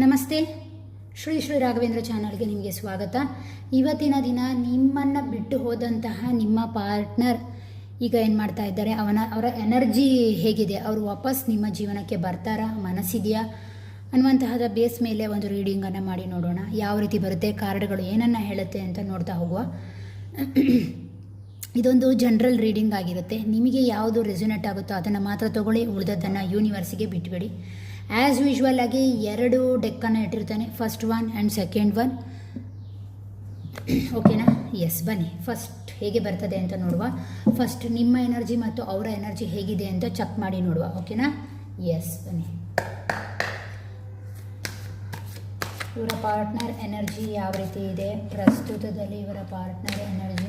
ನಮಸ್ತೆ. ಶ್ರೀ ರಾಘವೇಂದ್ರ ಚಾನಲ್ಗೆ ನಿಮಗೆ ಸ್ವಾಗತ. ಇವತ್ತಿನ ದಿನ ನಿಮ್ಮನ್ನು ಬಿಟ್ಟು ಹೋದಂತಹ ನಿಮ್ಮ ಪಾರ್ಟ್ನರ್ ಈಗ ಏನು ಮಾಡ್ತಾ ಇದ್ದಾರೆ, ಅವರ ಎನರ್ಜಿ ಹೇಗಿದೆ, ಅವರು ವಾಪಸ್ ನಿಮ್ಮ ಜೀವನಕ್ಕೆ ಬರ್ತಾರಾ, ಮನಸ್ಸಿದೆಯಾ ಅನ್ನುವಂತಹದ ಬೇಸ್ ಮೇಲೆ ಒಂದು ರೀಡಿಂಗನ್ನು ಮಾಡಿ ನೋಡೋಣ. ಯಾವ ರೀತಿ ಬರುತ್ತೆ, ಕಾರ್ಡ್ಗಳು ಏನನ್ನು ಹೇಳುತ್ತೆ ಅಂತ ನೋಡ್ತಾ ಹೋಗುವ. ಇದೊಂದು ಜನರಲ್ ರೀಡಿಂಗ್ ಆಗಿರುತ್ತೆ. ನಿಮಗೆ ಯಾವುದು ರೆಸೊನೇಟ್ ಆಗುತ್ತೋ ಅದನ್ನು ಮಾತ್ರ ತಗೊಳ್ಳಿ, ಉಳಿದದ್ದನ್ನು ಯೂನಿವರ್ಸಿಗೆ ಬಿಟ್ಟುಬಿಡಿ. ಆ್ಯಸ್ ಯೂಶ್ವಲ್ ಆಗಿ 2 ಡೆಕ್ಕನ್ನು ಇಟ್ಟಿರ್ತಾನೆ, first one and second one. ಓಕೆನಾ? ಎಸ್, ಬನ್ನಿ ಫಸ್ಟ್ ಹೇಗೆ ಬರ್ತದೆ ಅಂತ ನೋಡುವ. ಫಸ್ಟ್ ನಿಮ್ಮ ಎನರ್ಜಿ ಮತ್ತು ಅವರ ಎನರ್ಜಿ ಹೇಗಿದೆ ಅಂತ ಚೆಕ್ ಮಾಡಿ ನೋಡುವ. ಓಕೆನಾ? ಎಸ್, ಬನ್ನಿ. ಇವರ ಪಾರ್ಟ್ನರ್ ಎನರ್ಜಿ ಯಾವ ರೀತಿ ಇದೆ ಪ್ರಸ್ತುತದಲ್ಲಿ? ಇವರ partner energy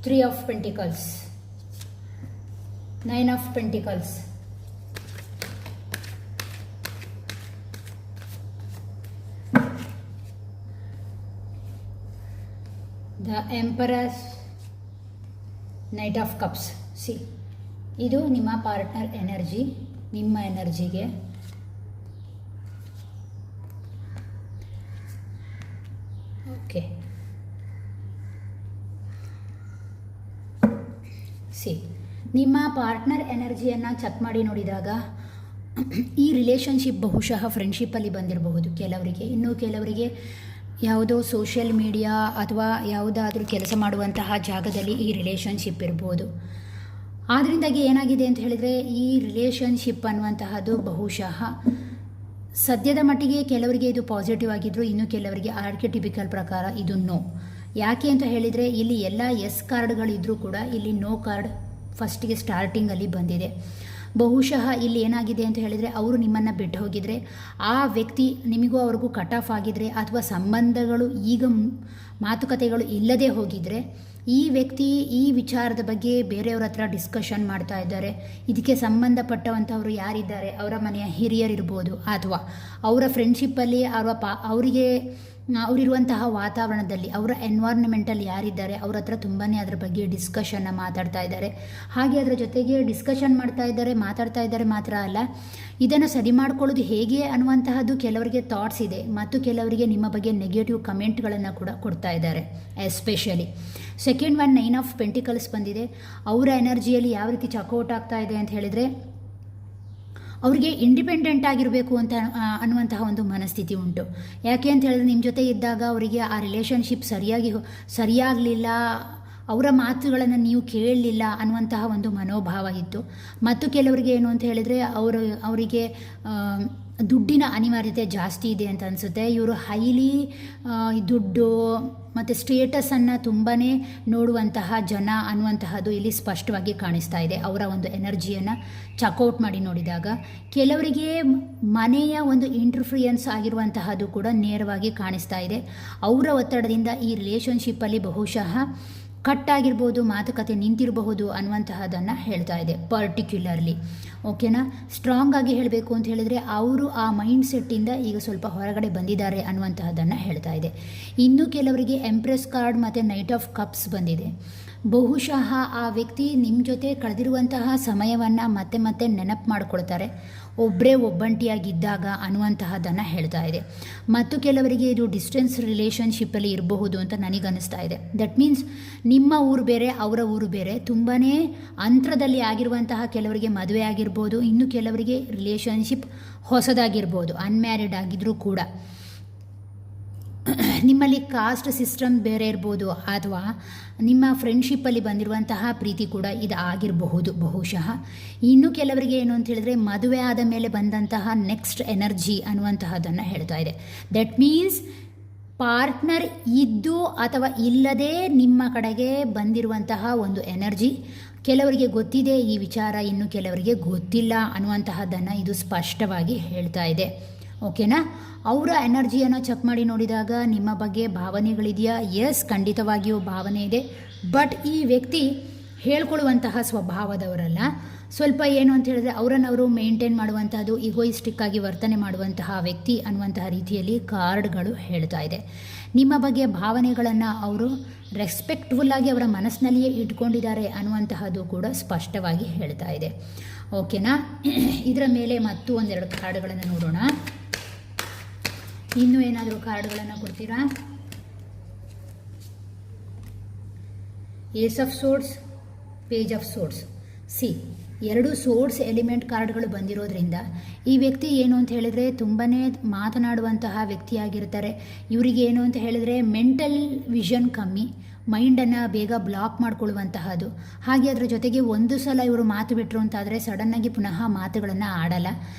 Three of Pentacles, Nine of Pentacles, the Emperor, Knight of Cups. C, ಇದು ನಿಮ್ಮ ಪಾರ್ಟ್ನರ್ ಎನರ್ಜಿ. ನಿಮ್ಮ ಎನರ್ಜಿಗೆ ಓಕೆ. ನಿಮ್ಮ ಪಾರ್ಟ್ನರ್ ಎನರ್ಜಿಯನ್ನು ಚೆಕ್ ಮಾಡಿ ನೋಡಿದಾಗ ಈ ರಿಲೇಷನ್ಶಿಪ್ ಬಹುಶಃ ಫ್ರೆಂಡ್ಶಿಪ್ಪಲ್ಲಿ ಬಂದಿರಬಹುದು ಕೆಲವರಿಗೆ. ಇನ್ನೂ ಕೆಲವರಿಗೆ ಯಾವುದೋ ಸೋಷಿಯಲ್ ಮೀಡಿಯಾ ಅಥವಾ ಯಾವುದಾದ್ರೂ ಕೆಲಸ ಮಾಡುವಂತಹ ಜಾಗದಲ್ಲಿ ಈ ರಿಲೇಷನ್ಶಿಪ್ ಇರ್ಬೋದು. ಆದ್ದರಿಂದಾಗಿ ಏನಾಗಿದೆ ಅಂತ ಹೇಳಿದರೆ, ಈ ರಿಲೇಷನ್ಶಿಪ್ ಅನ್ನುವಂತಹದ್ದು ಬಹುಶಃ ಸದ್ಯದ ಮಟ್ಟಿಗೆ ಕೆಲವರಿಗೆ ಇದು ಪಾಸಿಟಿವ್ ಆಗಿದ್ದರೂ ಇನ್ನು ಕೆಲವರಿಗೆ ಆರ್ಕಿಟಿಪಿಕಲ್ ಪ್ರಕಾರ ಇದು ನೋ. ಯಾಕೆ ಅಂತ ಹೇಳಿದರೆ, ಇಲ್ಲಿ ಎಲ್ಲ ಎಸ್ ಕಾರ್ಡ್ಗಳಿದ್ರೂ ಕೂಡ ಇಲ್ಲಿ ನೋ ಕಾರ್ಡ್ ಫಸ್ಟಿಗೆ ಸ್ಟಾರ್ಟಿಂಗಲ್ಲಿ ಬಂದಿದೆ. ಬಹುಶಃ ಇಲ್ಲಿ ಏನಾಗಿದೆ ಅಂತ ಹೇಳಿದರೆ, ಅವರು ನಿಮ್ಮನ್ನು ಬಿಟ್ಟು ಹೋಗಿದರೆ, ಆ ವ್ಯಕ್ತಿ ನಿಮಗೂ ಅವ್ರಿಗೂ ಕಟ್ ಆಫ್ ಆಗಿದ್ರೆ, ಅಥವಾ ಸಂಬಂಧಗಳು ಈಗ ಮಾತುಕತೆಗಳು ಇಲ್ಲದೆ ಹೋಗಿದರೆ, ಈ ವ್ಯಕ್ತಿ ಈ ವಿಚಾರದ ಬಗ್ಗೆ ಬೇರೆಯವ್ರ ಹತ್ರ ಡಿಸ್ಕಷನ್ ಮಾಡ್ತಾ ಇದ್ದಾರೆ. ಇದಕ್ಕೆ ಸಂಬಂಧಪಟ್ಟವಂಥವ್ರು ಯಾರಿದ್ದಾರೆ, ಅವರ ಮನೆಯ ಹಿರಿಯರಿರ್ಬೋದು, ಅಥವಾ ಅವರ ಫ್ರೆಂಡ್ಶಿಪ್ಪಲ್ಲಿ ಅವರಿರುವಂತಹ ವಾತಾವರಣದಲ್ಲಿ, ಅವರ ಎನ್ವೈರ್ನ್ಮೆಂಟಲ್ಲಿ ಯಾರಿದ್ದಾರೆ ಅವ್ರ ಹತ್ರ ತುಂಬಾ ಅದರ ಬಗ್ಗೆ ಡಿಸ್ಕಷನ್ನ ಮಾತಾಡ್ತಾ ಇದ್ದಾರೆ. ಹಾಗೆ ಅದರ ಜೊತೆಗೆ ಡಿಸ್ಕಷನ್ ಮಾತಾಡ್ತಾ ಇದ್ದಾರೆ ಮಾತ್ರ ಅಲ್ಲ, ಇದನ್ನು ಸರಿ ಮಾಡ್ಕೊಳ್ಳೋದು ಹೇಗೆ ಅನ್ನುವಂತಹದ್ದು ಕೆಲವರಿಗೆ ಥಾಟ್ಸ್ ಇದೆ, ಮತ್ತು ಕೆಲವರಿಗೆ ನಿಮ್ಮ ಬಗ್ಗೆ ನೆಗೆಟಿವ್ ಕಮೆಂಟ್ಗಳನ್ನು ಕೂಡ ಕೊಡ್ತಾ ಇದ್ದಾರೆ. Especially second one, nine of pentacles ಬಂದಿದೆ. ಅವರ ಎನರ್ಜಿಯಲ್ಲಿ ಯಾವ ರೀತಿ ಚಕೌಟ್ ಆಗ್ತಾ ಇದೆ ಅಂತ ಹೇಳಿದರೆ, ಅವರಿಗೆ ಇಂಡಿಪೆಂಡೆಂಟ್ ಆಗಿರಬೇಕು ಅಂತ ಅನ್ನುವಂತಹ ಒಂದು ಮನಸ್ಥಿತಿ ಉಂಟು. ಯಾಕೆ ಅಂತ ಹೇಳಿದ್ರೆ, ನಿಮ್ಮ ಜೊತೆ ಇದ್ದಾಗ ಅವರಿಗೆ ಆ ರಿಲೇಷನ್ಶಿಪ್ ಸರಿಯಾಗಲಿಲ್ಲ, ಅವರ ಮಾತುಗಳನ್ನು ನೀವು ಕೇಳಲಿಲ್ಲ ಅನ್ನುವಂತಹ ಒಂದು ಮನೋಭಾವ ಇತ್ತು. ಮತ್ತು ಕೆಲವರಿಗೆ ಏನು ಅಂತ ಹೇಳಿದರೆ, ಅವರಿಗೆ ದುಡ್ಡಿನ ಅನಿವಾರ್ಯತೆ ಜಾಸ್ತಿ ಇದೆ ಅಂತ ಅನಿಸುತ್ತೆ. ಇವರು ಹೈಲಿ ದುಡ್ಡು ಮತ್ತು ಸ್ಟೇಟಸನ್ನು ತುಂಬಾ ನೋಡುವಂತಹ ಜನ ಅನ್ನುವಂತಹದ್ದು ಇಲ್ಲಿ ಸ್ಪಷ್ಟವಾಗಿ ಕಾಣಿಸ್ತಾ ಇದೆ. ಅವರ ಒಂದು ಎನರ್ಜಿಯನ್ನು ಚೆಕ್ಔಟ್ ಮಾಡಿ ನೋಡಿದಾಗ ಕೆಲವರಿಗೆ ಮನೆಯ ಒಂದು ಇಂಟರ್ಫಿಯನ್ಸ್ ಆಗಿರುವಂತಹದ್ದು ಕೂಡ ನೇರವಾಗಿ ಕಾಣಿಸ್ತಾ ಇದೆ. ಅವರ ಒತ್ತಡದಿಂದ ಈ ರಿಲೇಷನ್ಶಿಪ್ಪಲ್ಲಿ ಬಹುಶಃ ಕಟ್ ಆಗಿರ್ಬೋದು, ಮಾತುಕತೆ ನಿಂತಿರಬಹುದು ಅನ್ನುವಂತಹದನ್ನು ಹೇಳ್ತಾ ಇದೆ ಪರ್ಟಿಕ್ಯುಲರ್ಲಿ. ಓಕೆನಾ? ಸ್ಟ್ರಾಂಗ್ ಆಗಿ ಹೇಳಬೇಕು ಅಂತ ಹೇಳಿದರೆ, ಅವರು ಆ ಮೈಂಡ್ ಸೆಟ್ಟಿಂದ ಈಗ ಸ್ವಲ್ಪ ಹೊರಗಡೆ ಬಂದಿದ್ದಾರೆ ಅನ್ನುವಂತಹದನ್ನು ಹೇಳ್ತಾ ಇದೆ. ಇನ್ನು ಕೆಲವರಿಗೆ ಎಂಪ್ರೆಸ್ ಕಾರ್ಡ್ ಮತ್ತು ನೈಟ್ ಆಫ್ ಕಪ್ಸ್ ಬಂದಿದೆ. ಬಹುಶಃ ಆ ವ್ಯಕ್ತಿ ನಿಮ್ಮ ಜೊತೆ ಕಳೆದಿರುವಂತಹ ಸಮಯವನ್ನು ಮತ್ತೆ ಮತ್ತೆ ನೆನಪು ಮಾಡಿಕೊಳ್ತಾರೆ, ಒಬ್ಬರೇ ಒಬ್ಬಂಟಿಯಾಗಿದ್ದಾಗ ಅನ್ನುವಂತಹದನ್ನು ಹೇಳ್ತಾ ಇದೆ. ಮತ್ತು ಕೆಲವರಿಗೆ ಇದು ಡಿಸ್ಟೆನ್ಸ್ ರಿಲೇಷನ್ಶಿಪ್ಪಲ್ಲಿ ಇರಬಹುದು ಅಂತ ನನಗನ್ನಿಸ್ತಾ ಇದೆ. ದಟ್ ಮೀನ್ಸ್ ನಿಮ್ಮ ಊರು ಬೇರೆ, ಅವರ ಊರು ಬೇರೆ, ತುಂಬಾ ಅಂತರದಲ್ಲಿ ಆಗಿರುವಂತಹ ಕೆಲವರಿಗೆ ಮದುವೆ ಆಗಿರ್ಬೋದು, ಇನ್ನು ಕೆಲವರಿಗೆ ರಿಲೇಷನ್ಶಿಪ್ ಹೊಸದಾಗಿರ್ಬೋದು, ಅನ್ಮ್ಯಾರಿಡ್ ಆಗಿದ್ರೂ ಕೂಡ. ನಿಮ್ಮಲ್ಲಿ ಕಾಸ್ಟ್ ಸಿಸ್ಟಮ್ ಬೇರೆ ಇರ್ಬೋದು, ಅಥವಾ ನಿಮ್ಮ ಫ್ರೆಂಡ್ಶಿಪ್ಪಲ್ಲಿ ಬಂದಿರುವಂತಹ ಪ್ರೀತಿ ಕೂಡ ಇದು ಆಗಿರಬಹುದು ಬಹುಶಃ. ಇನ್ನು ಕೆಲವರಿಗೆ ಏನು ಅಂತ ಹೇಳಿದ್ರೆ, ಮದುವೆ ಆದ ಮೇಲೆ ಬಂದಂತಹ ನೆಕ್ಸ್ಟ್ ಎನರ್ಜಿ ಅನ್ನುವಂತಹದನ್ನು ಹೇಳ್ತಾ ಇದೆ. ದಟ್ ಮೀನ್ಸ್ ಪಾರ್ಟ್ನರ್ ಇದ್ದು ಅಥವಾ ಇಲ್ಲದೆ ನಿಮ್ಮ ಕಡೆಗೆ ಬಂದಿರುವಂತಹ ಒಂದು ಎನರ್ಜಿ. ಕೆಲವರಿಗೆ ಗೊತ್ತಿದೆ ಈ ವಿಚಾರ, ಇನ್ನು ಕೆಲವರಿಗೆ ಗೊತ್ತಿಲ್ಲ ಅನ್ನುವಂತಹದ್ದನ್ನು ಇದು ಸ್ಪಷ್ಟವಾಗಿ ಹೇಳ್ತಾ ಇದೆ. ಓಕೆನಾ? ಅವರ ಎನರ್ಜಿಯನ್ನು ಚೆಕ್ ಮಾಡಿ ನೋಡಿದಾಗ ನಿಮ್ಮ ಬಗ್ಗೆ ಭಾವನೆಗಳಿದೆಯಾ? ಎಸ್, ಖಂಡಿತವಾಗಿಯೂ ಭಾವನೆ ಇದೆ. ಬಟ್ ಈ ವ್ಯಕ್ತಿ ಹೇಳ್ಕೊಳ್ಳುವಂತಹ ಸ್ವಭಾವದವರಲ್ಲ. ಸ್ವಲ್ಪ ಏನು ಅಂತ ಹೇಳಿದ್ರೆ ಅವರನ್ನವರು ಮೇಂಟೈನ್ ಮಾಡುವಂತಹದ್ದು, ಈಗೋಯಿಸ್ಟಿಕ್ ಆಗಿ ವರ್ತನೆ ಮಾಡುವಂತಹ ವ್ಯಕ್ತಿ ಅನ್ನುವಂತಹ ರೀತಿಯಲ್ಲಿ ಕಾರ್ಡ್ಗಳು ಹೇಳ್ತಾ ಇದೆ. ನಿಮ್ಮ ಬಗ್ಗೆ ಭಾವನೆಗಳನ್ನು ಅವರು ರೆಸ್ಪೆಕ್ಟ್ಫುಲ್ಲಾಗಿ ಅವರ ಮನಸ್ಸಿನಲ್ಲಿಯೇ ಇಟ್ಕೊಂಡಿದ್ದಾರೆ ಅನ್ನುವಂತಹದ್ದು ಕೂಡ ಸ್ಪಷ್ಟವಾಗಿ ಹೇಳ್ತಾ ಇದೆ. ಓಕೆನಾ? ಇದರ ಮೇಲೆ ಮತ್ತು ಒಂದೆರಡು ಕಾರ್ಡ್ಗಳನ್ನು ನೋಡೋಣ. ಇನ್ನೂ ಏನಾದರೂ ಕಾರ್ಡ್ಗಳನ್ನು ಕೊಡ್ತೀರಾ? Ace of swords, page of swords. ಎರಡು ಸೋರ್ಸ್ ಎಲಿಮೆಂಟ್ ಕಾರ್ಡ್ಗಳು ಬಂದಿರೋದ್ರಿಂದ ಈ ವ್ಯಕ್ತಿ ಏನು ಅಂತ ಹೇಳಿದರೆ ತುಂಬಾ ಮಾತನಾಡುವಂತಹ ವ್ಯಕ್ತಿಯಾಗಿರ್ತಾರೆ. ಇವರಿಗೆ ಏನು ಅಂತ ಹೇಳಿದರೆ ಮೆಂಟಲ್ ವಿಷನ್ ಕಮ್ಮಿ, ಮೈಂಡನ್ನು ಬೇಗ ಬ್ಲಾಕ್ ಮಾಡ್ಕೊಳ್ಳುವಂತಹದ್ದು. ಹಾಗೆ ಅದರ ಜೊತೆಗೆ ಒಂದು ಸಲ ಇವರು ಮಾತು ಬಿಟ್ಟರು ಅಂತಾದರೆ ಸಡನ್ನಾಗಿ ಪುನಃ ಮಾತುಗಳನ್ನು ಆಡಲ್ಲ.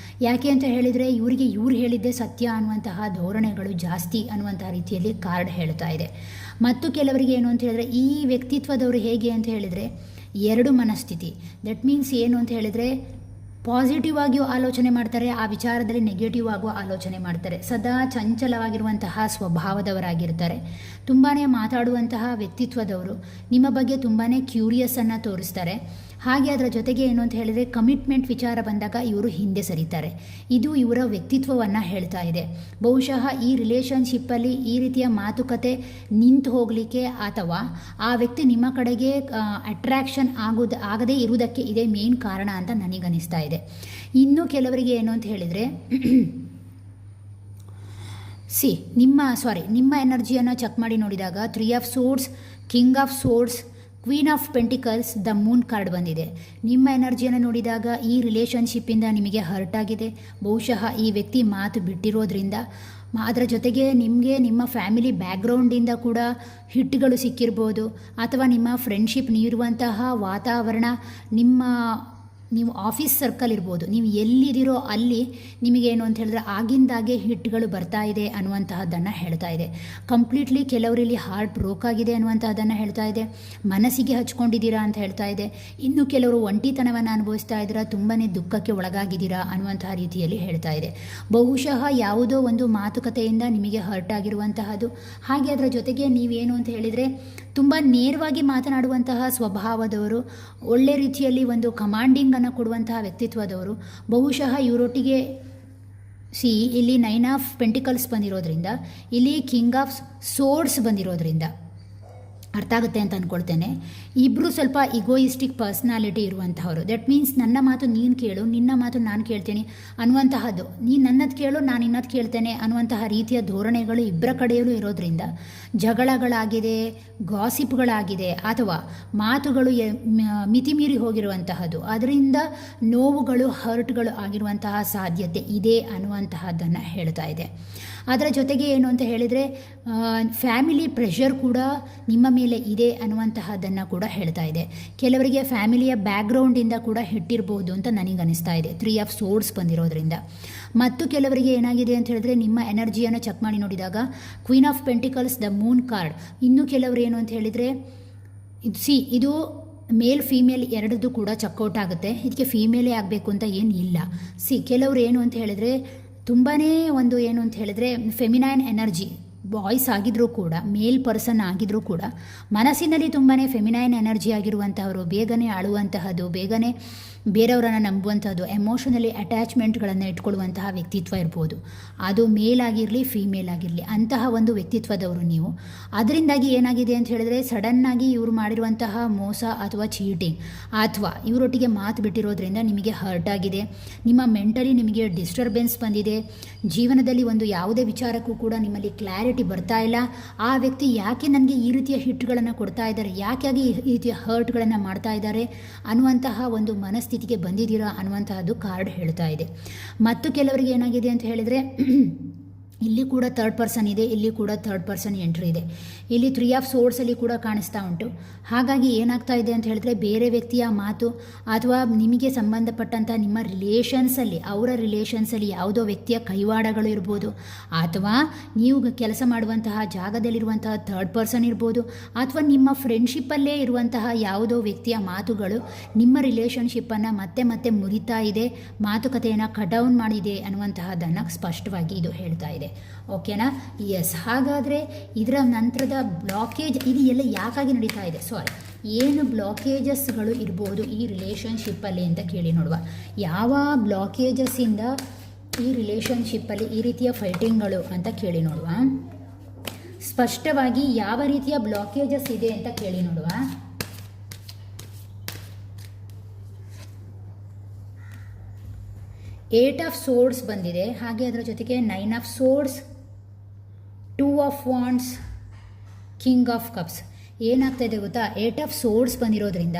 ಯಾಕೆ ಅಂತ ಹೇಳಿದರೆ ಇವರಿಗೆ ಇವ್ರು ಹೇಳಿದ್ದೇ ಸತ್ಯ ಅನ್ನುವಂತಹ ಧೋರಣೆಗಳು ಜಾಸ್ತಿ ಅನ್ನುವಂತಹ ರೀತಿಯಲ್ಲಿ ಕಾರ್ಡ್ ಹೇಳ್ತಾ ಇದೆ. ಮತ್ತು ಕೆಲವರಿಗೆ ಏನು ಅಂತ ಹೇಳಿದರೆ ಈ ವ್ಯಕ್ತಿತ್ವದವರು ಹೇಗೆ ಅಂತ ಹೇಳಿದರೆ ಎರಡು ಮನಸ್ಥಿತಿ. ದಟ್ ಮೀನ್ಸ್ ಏನು ಅಂತ ಹೇಳಿದರೆ ಪಾಸಿಟಿವ್ ಆಗಿಯೂ ಆಲೋಚನೆ ಮಾಡ್ತಾರೆ, ಆ ವಿಚಾರದಲ್ಲಿ ನೆಗೆಟಿವ್ ಆಗುವ ಆಲೋಚನೆ ಮಾಡ್ತಾರೆ. ಸದಾ ಚಂಚಲವಾಗಿರುವಂತಹ ಸ್ವಭಾವದವರಾಗಿರ್ತಾರೆ. ತುಂಬಾ ಮಾತಾಡುವಂತಹ ವ್ಯಕ್ತಿತ್ವದವರು. ನಿಮ್ಮ ಬಗ್ಗೆ ತುಂಬಾ ಕ್ಯೂರಿಯಸ್ಸನ್ನು ತೋರಿಸ್ತಾರೆ. ಹಾಗೆ ಅದರ ಜೊತೆಗೆ ಏನು ಅಂತ ಹೇಳಿದರೆ ಕಮಿಟ್ಮೆಂಟ್ ವಿಚಾರ ಬಂದಾಗ ಇವರು ಹಿಂದೆ ಸರಿತಾರೆ. ಇದು ಇವರ ವ್ಯಕ್ತಿತ್ವವನ್ನು ಹೇಳ್ತಾ ಇದೆ. ಬಹುಶಃ ಈ ರಿಲೇಷನ್ಶಿಪ್ಪಲ್ಲಿ ಈ ರೀತಿಯ ಮಾತುಕತೆ ನಿಂತು ಹೋಗಲಿಕ್ಕೆ ಅಥವಾ ಆ ವ್ಯಕ್ತಿ ನಿಮ್ಮ ಕಡೆಗೆ ಅಟ್ರ್ಯಾಕ್ಷನ್ ಆಗದೇ ಇರುವುದಕ್ಕೆ ಇದೇ ಮೇನ್ ಕಾರಣ ಅಂತ ನನಗನ್ನಿಸ್ತಾ ಇದೆ. ಇನ್ನು ಕೆಲವರಿಗೆ ಏನು ಅಂತ ಹೇಳಿದರೆ ನಿಮ್ಮ ಎನರ್ಜಿಯನ್ನು ಚೆಕ್ ಮಾಡಿ ನೋಡಿದಾಗ 3 of swords, king of swords, queen of pentacles, the moon card ಬಂದಿದೆ. ನಿಮ್ಮ ಎನರ್ಜಿಯನ್ನು ನೋಡಿದಾಗ ಈ ರಿಲೇಷನ್ಶಿಪ್ಪಿಂದ ನಿಮಗೆ ಹರ್ಟ್ ಆಗಿದೆ. ಬಹುಶಃ ಈ ವ್ಯಕ್ತಿ ಮಾತು ಬಿಟ್ಟಿರೋದ್ರಿಂದ, ಅದರ ಜೊತೆಗೆ ನಿಮಗೆ ನಿಮ್ಮ ಫ್ಯಾಮಿಲಿ ಬ್ಯಾಕ್ಗ್ರೌಂಡಿಂದ ಕೂಡ ಹಿಟ್ಗಳು ಸಿಕ್ಕಿರ್ಬೋದು. ಅಥವಾ ನಿಮ್ಮ ಫ್ರೆಂಡ್ಶಿಪ್ ನೀಡುವಂತಹ ವಾತಾವರಣ, ನೀವು ಆಫೀಸ್ ಸರ್ಕಲ್ ಇರ್ಬೋದು, ನೀವು ಎಲ್ಲಿದ್ದೀರೋ ಅಲ್ಲಿ ನಿಮಗೇನು ಅಂತ ಹೇಳಿದ್ರೆ ಆಗಿಂದಾಗೆ ಹಿಟ್ಗಳು ಬರ್ತಾ ಇದೆ ಅನ್ನುವಂತಹದ್ದನ್ನು ಹೇಳ್ತಾ ಇದೆ. ಕಂಪ್ಲೀಟ್ಲಿ ಕೆಲವರಲ್ಲಿ ಹಾರ್ಟ್ ಬ್ರೋಕ್ ಆಗಿದೆ ಅನ್ನುವಂತಹದ್ದನ್ನು ಹೇಳ್ತಾ ಇದೆ. ಮನಸ್ಸಿಗೆ ಹಚ್ಕೊಂಡಿದ್ದೀರಾ ಅಂತ ಹೇಳ್ತಾ ಇದೆ. ಇನ್ನು ಕೆಲವರು ಒಂಟಿತನವನ್ನು ಅನುಭವಿಸ್ತಾ ಇದ್ದೀರಾ, ತುಂಬಾ ದುಃಖಕ್ಕೆ ಒಳಗಾಗಿದ್ದೀರಾ ಅನ್ನುವಂತಹ ರೀತಿಯಲ್ಲಿ ಹೇಳ್ತಾ ಇದೆ. ಬಹುಶಃ ಯಾವುದೋ ಒಂದು ಮಾತುಕತೆಯಿಂದ ನಿಮಗೆ ಹರ್ಟ್ ಆಗಿರುವಂತಹದ್ದು. ಹಾಗೆ ಅದರ ಜೊತೆಗೆ ನೀವೇನು ಅಂತ ಹೇಳಿದರೆ ತುಂಬ ನೇರವಾಗಿ ಮಾತನಾಡುವಂತಹ ಸ್ವಭಾವದವರು, ಒಳ್ಳೆ ರೀತಿಯಲ್ಲಿ ಒಂದು ಕಮಾಂಡಿಂಗನ್ನು ಕೊಡುವಂತಹ ವ್ಯಕ್ತಿತ್ವದವರು. ಬಹುಶಃ ಇವರೊಟ್ಟಿಗೆ ಇಲ್ಲಿ 9 ಆಫ್ ಪೆಂಟಿಕಲ್ಸ್ ಬಂದಿರೋದ್ರಿಂದ, ಇಲ್ಲಿ ಕಿಂಗ್ ಆಫ್ ಸೋರ್ಡ್ಸ್ ಬಂದಿರೋದ್ರಿಂದ ಅರ್ಥ ಆಗುತ್ತೆ ಅಂತ ಅಂದ್ಕೊಳ್ತೇನೆ. ಇಬ್ಬರು ಸ್ವಲ್ಪ ಇಗೋಯಿಸ್ಟಿಕ್ ಪರ್ಸ್ನಾಲಿಟಿ ಇರುವಂತಹವರು. ದಟ್ ಮೀನ್ಸ್ ನನ್ನ ಮಾತು ನೀನು ಕೇಳು, ನಿನ್ನ ಮಾತು ನಾನು ಕೇಳ್ತೇನೆ ಅನ್ನುವಂತಹದ್ದು. ನೀನು ನನ್ನದು ಕೇಳು, ನಾನು ಇನ್ನದು ಕೇಳ್ತೇನೆ ಅನ್ನುವಂತಹ ರೀತಿಯ ಧೋರಣೆಗಳು ಇಬ್ಬರ ಕಡೆಯಲ್ಲೂ ಇರೋದ್ರಿಂದ ಜಗಳಗಳಾಗಿದೆ, ಗಾಸಿಪ್ಗಳಾಗಿದೆ, ಅಥವಾ ಮಾತುಗಳು ಮಿತಿಮೀರಿ ಹೋಗಿರುವಂತಹದ್ದು. ಅದರಿಂದ ನೋವುಗಳು, ಹರ್ಟ್ಗಳು ಆಗಿರುವಂತಹ ಸಾಧ್ಯತೆ ಇದೆ ಅನ್ನುವಂತಹದ್ದನ್ನು ಹೇಳ್ತಾ ಇದೆ. ಅದರ ಜೊತೆಗೆ ಏನು ಅಂತ ಹೇಳಿದರೆ ಫ್ಯಾಮಿಲಿ ಪ್ರೆಷರ್ ಕೂಡ ನಿಮ್ಮ ಮೇಲೆ ಇದೆ ಅನ್ನುವಂತಹದ್ದನ್ನು ಕೂಡ ಹೇಳ್ತಾ ಇದೆ. ಕೆಲವರಿಗೆ ಫ್ಯಾಮಿಲಿಯ ಬ್ಯಾಕ್ಗ್ರೌಂಡಿಂದ ಕೂಡ ಹಿಟ್ಟಿರ್ಬೋದು ಅಂತ ನನಗನ್ನಿಸ್ತಾ ಇದೆ 3 ಆಫ್ ಸೋರ್ಡ್ಸ್ ಬಂದಿರೋದ್ರಿಂದ. ಮತ್ತು ಕೆಲವರಿಗೆ ಏನಾಗಿದೆ ಅಂತ ಹೇಳಿದ್ರೆ ನಿಮ್ಮ ಎನರ್ಜಿಯನ್ನು ಚೆಕ್ ಮಾಡಿ ನೋಡಿದಾಗ queen of pentacles, the moon card. ಇನ್ನು ಕೆಲವರು ಏನು ಅಂತ ಹೇಳಿದರೆ ಇದು ಮೇಲ್ ಫೀಮೇಲ್ ಎರಡದ್ದು ಕೂಡ ಚೆಕ್ಔಟ್ ಆಗುತ್ತೆ. ಇದಕ್ಕೆ ಫೀಮೇಲೇ ಆಗಬೇಕು ಅಂತ ಏನು ಇಲ್ಲ. ಕೆಲವರು ಏನು ಅಂತ ಹೇಳಿದರೆ ತುಂಬಾ ಒಂದು ಏನು ಅಂತ ಹೇಳಿದ್ರೆ ಫೆಮಿನೈನ್ ಎನರ್ಜಿ ಬಾಯ್ಸ್ ಆಗಿದ್ರೂ ಕೂಡ, ಮೇಲ್ ಪರ್ಸನ್ ಆಗಿದ್ರೂ ಕೂಡ ಮನಸ್ಸಿನಲ್ಲಿ ತುಂಬಾ ಫೆಮಿನೈನ್ ಎನರ್ಜಿ ಆಗಿರುವಂತಹವರು, ಬೇಗನೆ ಆಳುವಂತಹದ್ದು, ಬೇಗನೆ ಬೇರೆಯವರನ್ನು ನಂಬುವಂಥದ್ದು, ಎಮೋಷನಲಿ ಅಟ್ಯಾಚ್ಮೆಂಟ್ಗಳನ್ನು ಇಟ್ಕೊಳ್ಳುವಂತಹ ವ್ಯಕ್ತಿತ್ವ ಇರ್ಬೋದು. ಅದು ಮೇಲ್ ಆಗಿರಲಿ ಫೀಮೇಲ್ ಆಗಿರಲಿ, ಅಂತಹ ಒಂದು ವ್ಯಕ್ತಿತ್ವದವರು ನೀವು. ಅದರಿಂದಾಗಿ ಏನಾಗಿದೆ ಅಂತ ಹೇಳಿದ್ರೆ ಸಡನ್ನಾಗಿ ಇವರು ಮಾಡಿರುವಂತಹ ಮೋಸ ಅಥವಾ ಚೀಟಿಂಗ್ ಅಥವಾ ಇವರೊಟ್ಟಿಗೆ ಮಾತು ಬಿಟ್ಟಿರೋದ್ರಿಂದ ನಿಮಗೆ ಹರ್ಟ್ ಆಗಿದೆ. ನಿಮ್ಮ ಮೆಂಟಲಿ ನಿಮಗೆ ಡಿಸ್ಟರ್ಬೆನ್ಸ್ ಬಂದಿದೆ. ಜೀವನದಲ್ಲಿ ಒಂದು ಯಾವುದೇ ವಿಚಾರಕ್ಕೂ ಕೂಡ ನಿಮ್ಮಲ್ಲಿ ಕ್ಲಾರಿಟಿ ಬರ್ತಾ ಇಲ್ಲ. ಆ ವ್ಯಕ್ತಿ ಯಾಕೆ ನನಗೆ ಈ ರೀತಿಯ ಹಿಟ್ಗಳನ್ನು ಕೊಡ್ತಾ ಇದ್ದಾರೆ, ಯಾಕೆ ಈ ರೀತಿಯ ಹರ್ಟ್ಗಳನ್ನು ಮಾಡ್ತಾ ಇದ್ದಾರೆ ಅನ್ನುವಂತಹ ಒಂದು ಮನಸ್ಥಿತಿಗೆ ಬಂದಿದ್ದೀರಾ ಅನ್ನುವಂತಹದ್ದು ಕಾರ್ಡ್ ಹೇಳ್ತಾ ಇದೆ. ಮತ್ತು ಕೆಲವರಿಗೆ ಏನಾಗಿದೆ ಅಂತ ಹೇಳಿದರೆ ಇಲ್ಲಿ ಕೂಡ ಥರ್ಡ್ ಪರ್ಸನ್ ಇದೆ, ಇಲ್ಲಿ ಕೂಡ ಥರ್ಡ್ ಪರ್ಸನ್ ಎಂಟ್ರಿ ಇದೆ. ಇಲ್ಲಿ 3 ಆಫ್ ಸೋರ್ಡ್ಸಲ್ಲಿ ಕೂಡ ಕಾಣಿಸ್ತಾ ಉಂಟು. ಹಾಗಾಗಿ ಏನಾಗ್ತಾ ಇದೆ ಅಂತ ಹೇಳಿದ್ರೆ ಬೇರೆ ವ್ಯಕ್ತಿಯ ಮಾತು ಅಥವಾ ನಿಮಗೆ ಸಂಬಂಧಪಟ್ಟಂಥ ನಿಮ್ಮ ರಿಲೇಷನ್ಸಲ್ಲಿ, ಅವರ ರಿಲೇಷನ್ಸಲ್ಲಿ ಯಾವುದೋ ವ್ಯಕ್ತಿಯ ಕೈವಾಡಗಳು ಇರ್ಬೋದು, ಅಥವಾ ನೀವು ಕೆಲಸ ಮಾಡುವಂತಹ ಜಾಗದಲ್ಲಿರುವಂತಹ ಥರ್ಡ್ ಪರ್ಸನ್ ಇರ್ಬೋದು, ಅಥವಾ ನಿಮ್ಮ ಫ್ರೆಂಡ್ಶಿಪ್ಪಲ್ಲೇ ಇರುವಂತಹ ಯಾವುದೋ ವ್ಯಕ್ತಿಯ ಮಾತುಗಳು ನಿಮ್ಮ ರಿಲೇಷನ್ಶಿಪ್ಪನ್ನು ಮತ್ತೆ ಮತ್ತೆ ಮುರಿತಾ ಇದೆ, ಮಾತುಕತೆಯನ್ನು ಕಟ್ ಡೌನ್ ಮಾಡಿದೆ ಅನ್ನುವಂತಹದ್ದನ್ನು ಸ್ಪಷ್ಟವಾಗಿ ಇದು ಹೇಳ್ತಾ ಇದೆ. ಓಕೆನಾ? ಎಸ್. ಹಾಗಾದರೆ ಇದರ ನಂತರದ ಬ್ಲಾಕೇಜ್ ಇದು ಎಲ್ಲ ಯಾಕಾಗಿ ನಡೀತಾ ಇದೆ? ಸಾರಿ, ಏನು ಬ್ಲಾಕೇಜಸ್ಗಳು ಇರ್ಬೋದು ಈ ರಿಲೇಷನ್ಶಿಪ್ಪಲ್ಲಿ ಅಂತ ಕೇಳಿ ನೋಡುವ. ಯಾವ ಬ್ಲಾಕೇಜಸ್ಸಿಂದ ಈ ರಿಲೇಷನ್ಶಿಪ್ಪಲ್ಲಿ ಈ ರೀತಿಯ ಫೈಟಿಂಗ್ಗಳು ಅಂತ ಕೇಳಿ ನೋಡುವ. ಸ್ಪಷ್ಟವಾಗಿ ಯಾವ ರೀತಿಯ ಬ್ಲಾಕೇಜಸ್ ಇದೆ ಅಂತ ಕೇಳಿ ನೋಡುವ. ಏಟ್ ಆಫ್ ಸೋರ್ಡ್ಸ್ ಬಂದಿದೆ, ಹಾಗೆ ಅದರ ಜೊತೆಗೆ 9 of swords, 2 of wands, king of cups. ಏನಾಗ್ತಾ ಇದೆ ಗೊತ್ತಾ, 8 ಆಫ್ ಸೋರ್ಡ್ಸ್ ಬಂದಿರೋದ್ರಿಂದ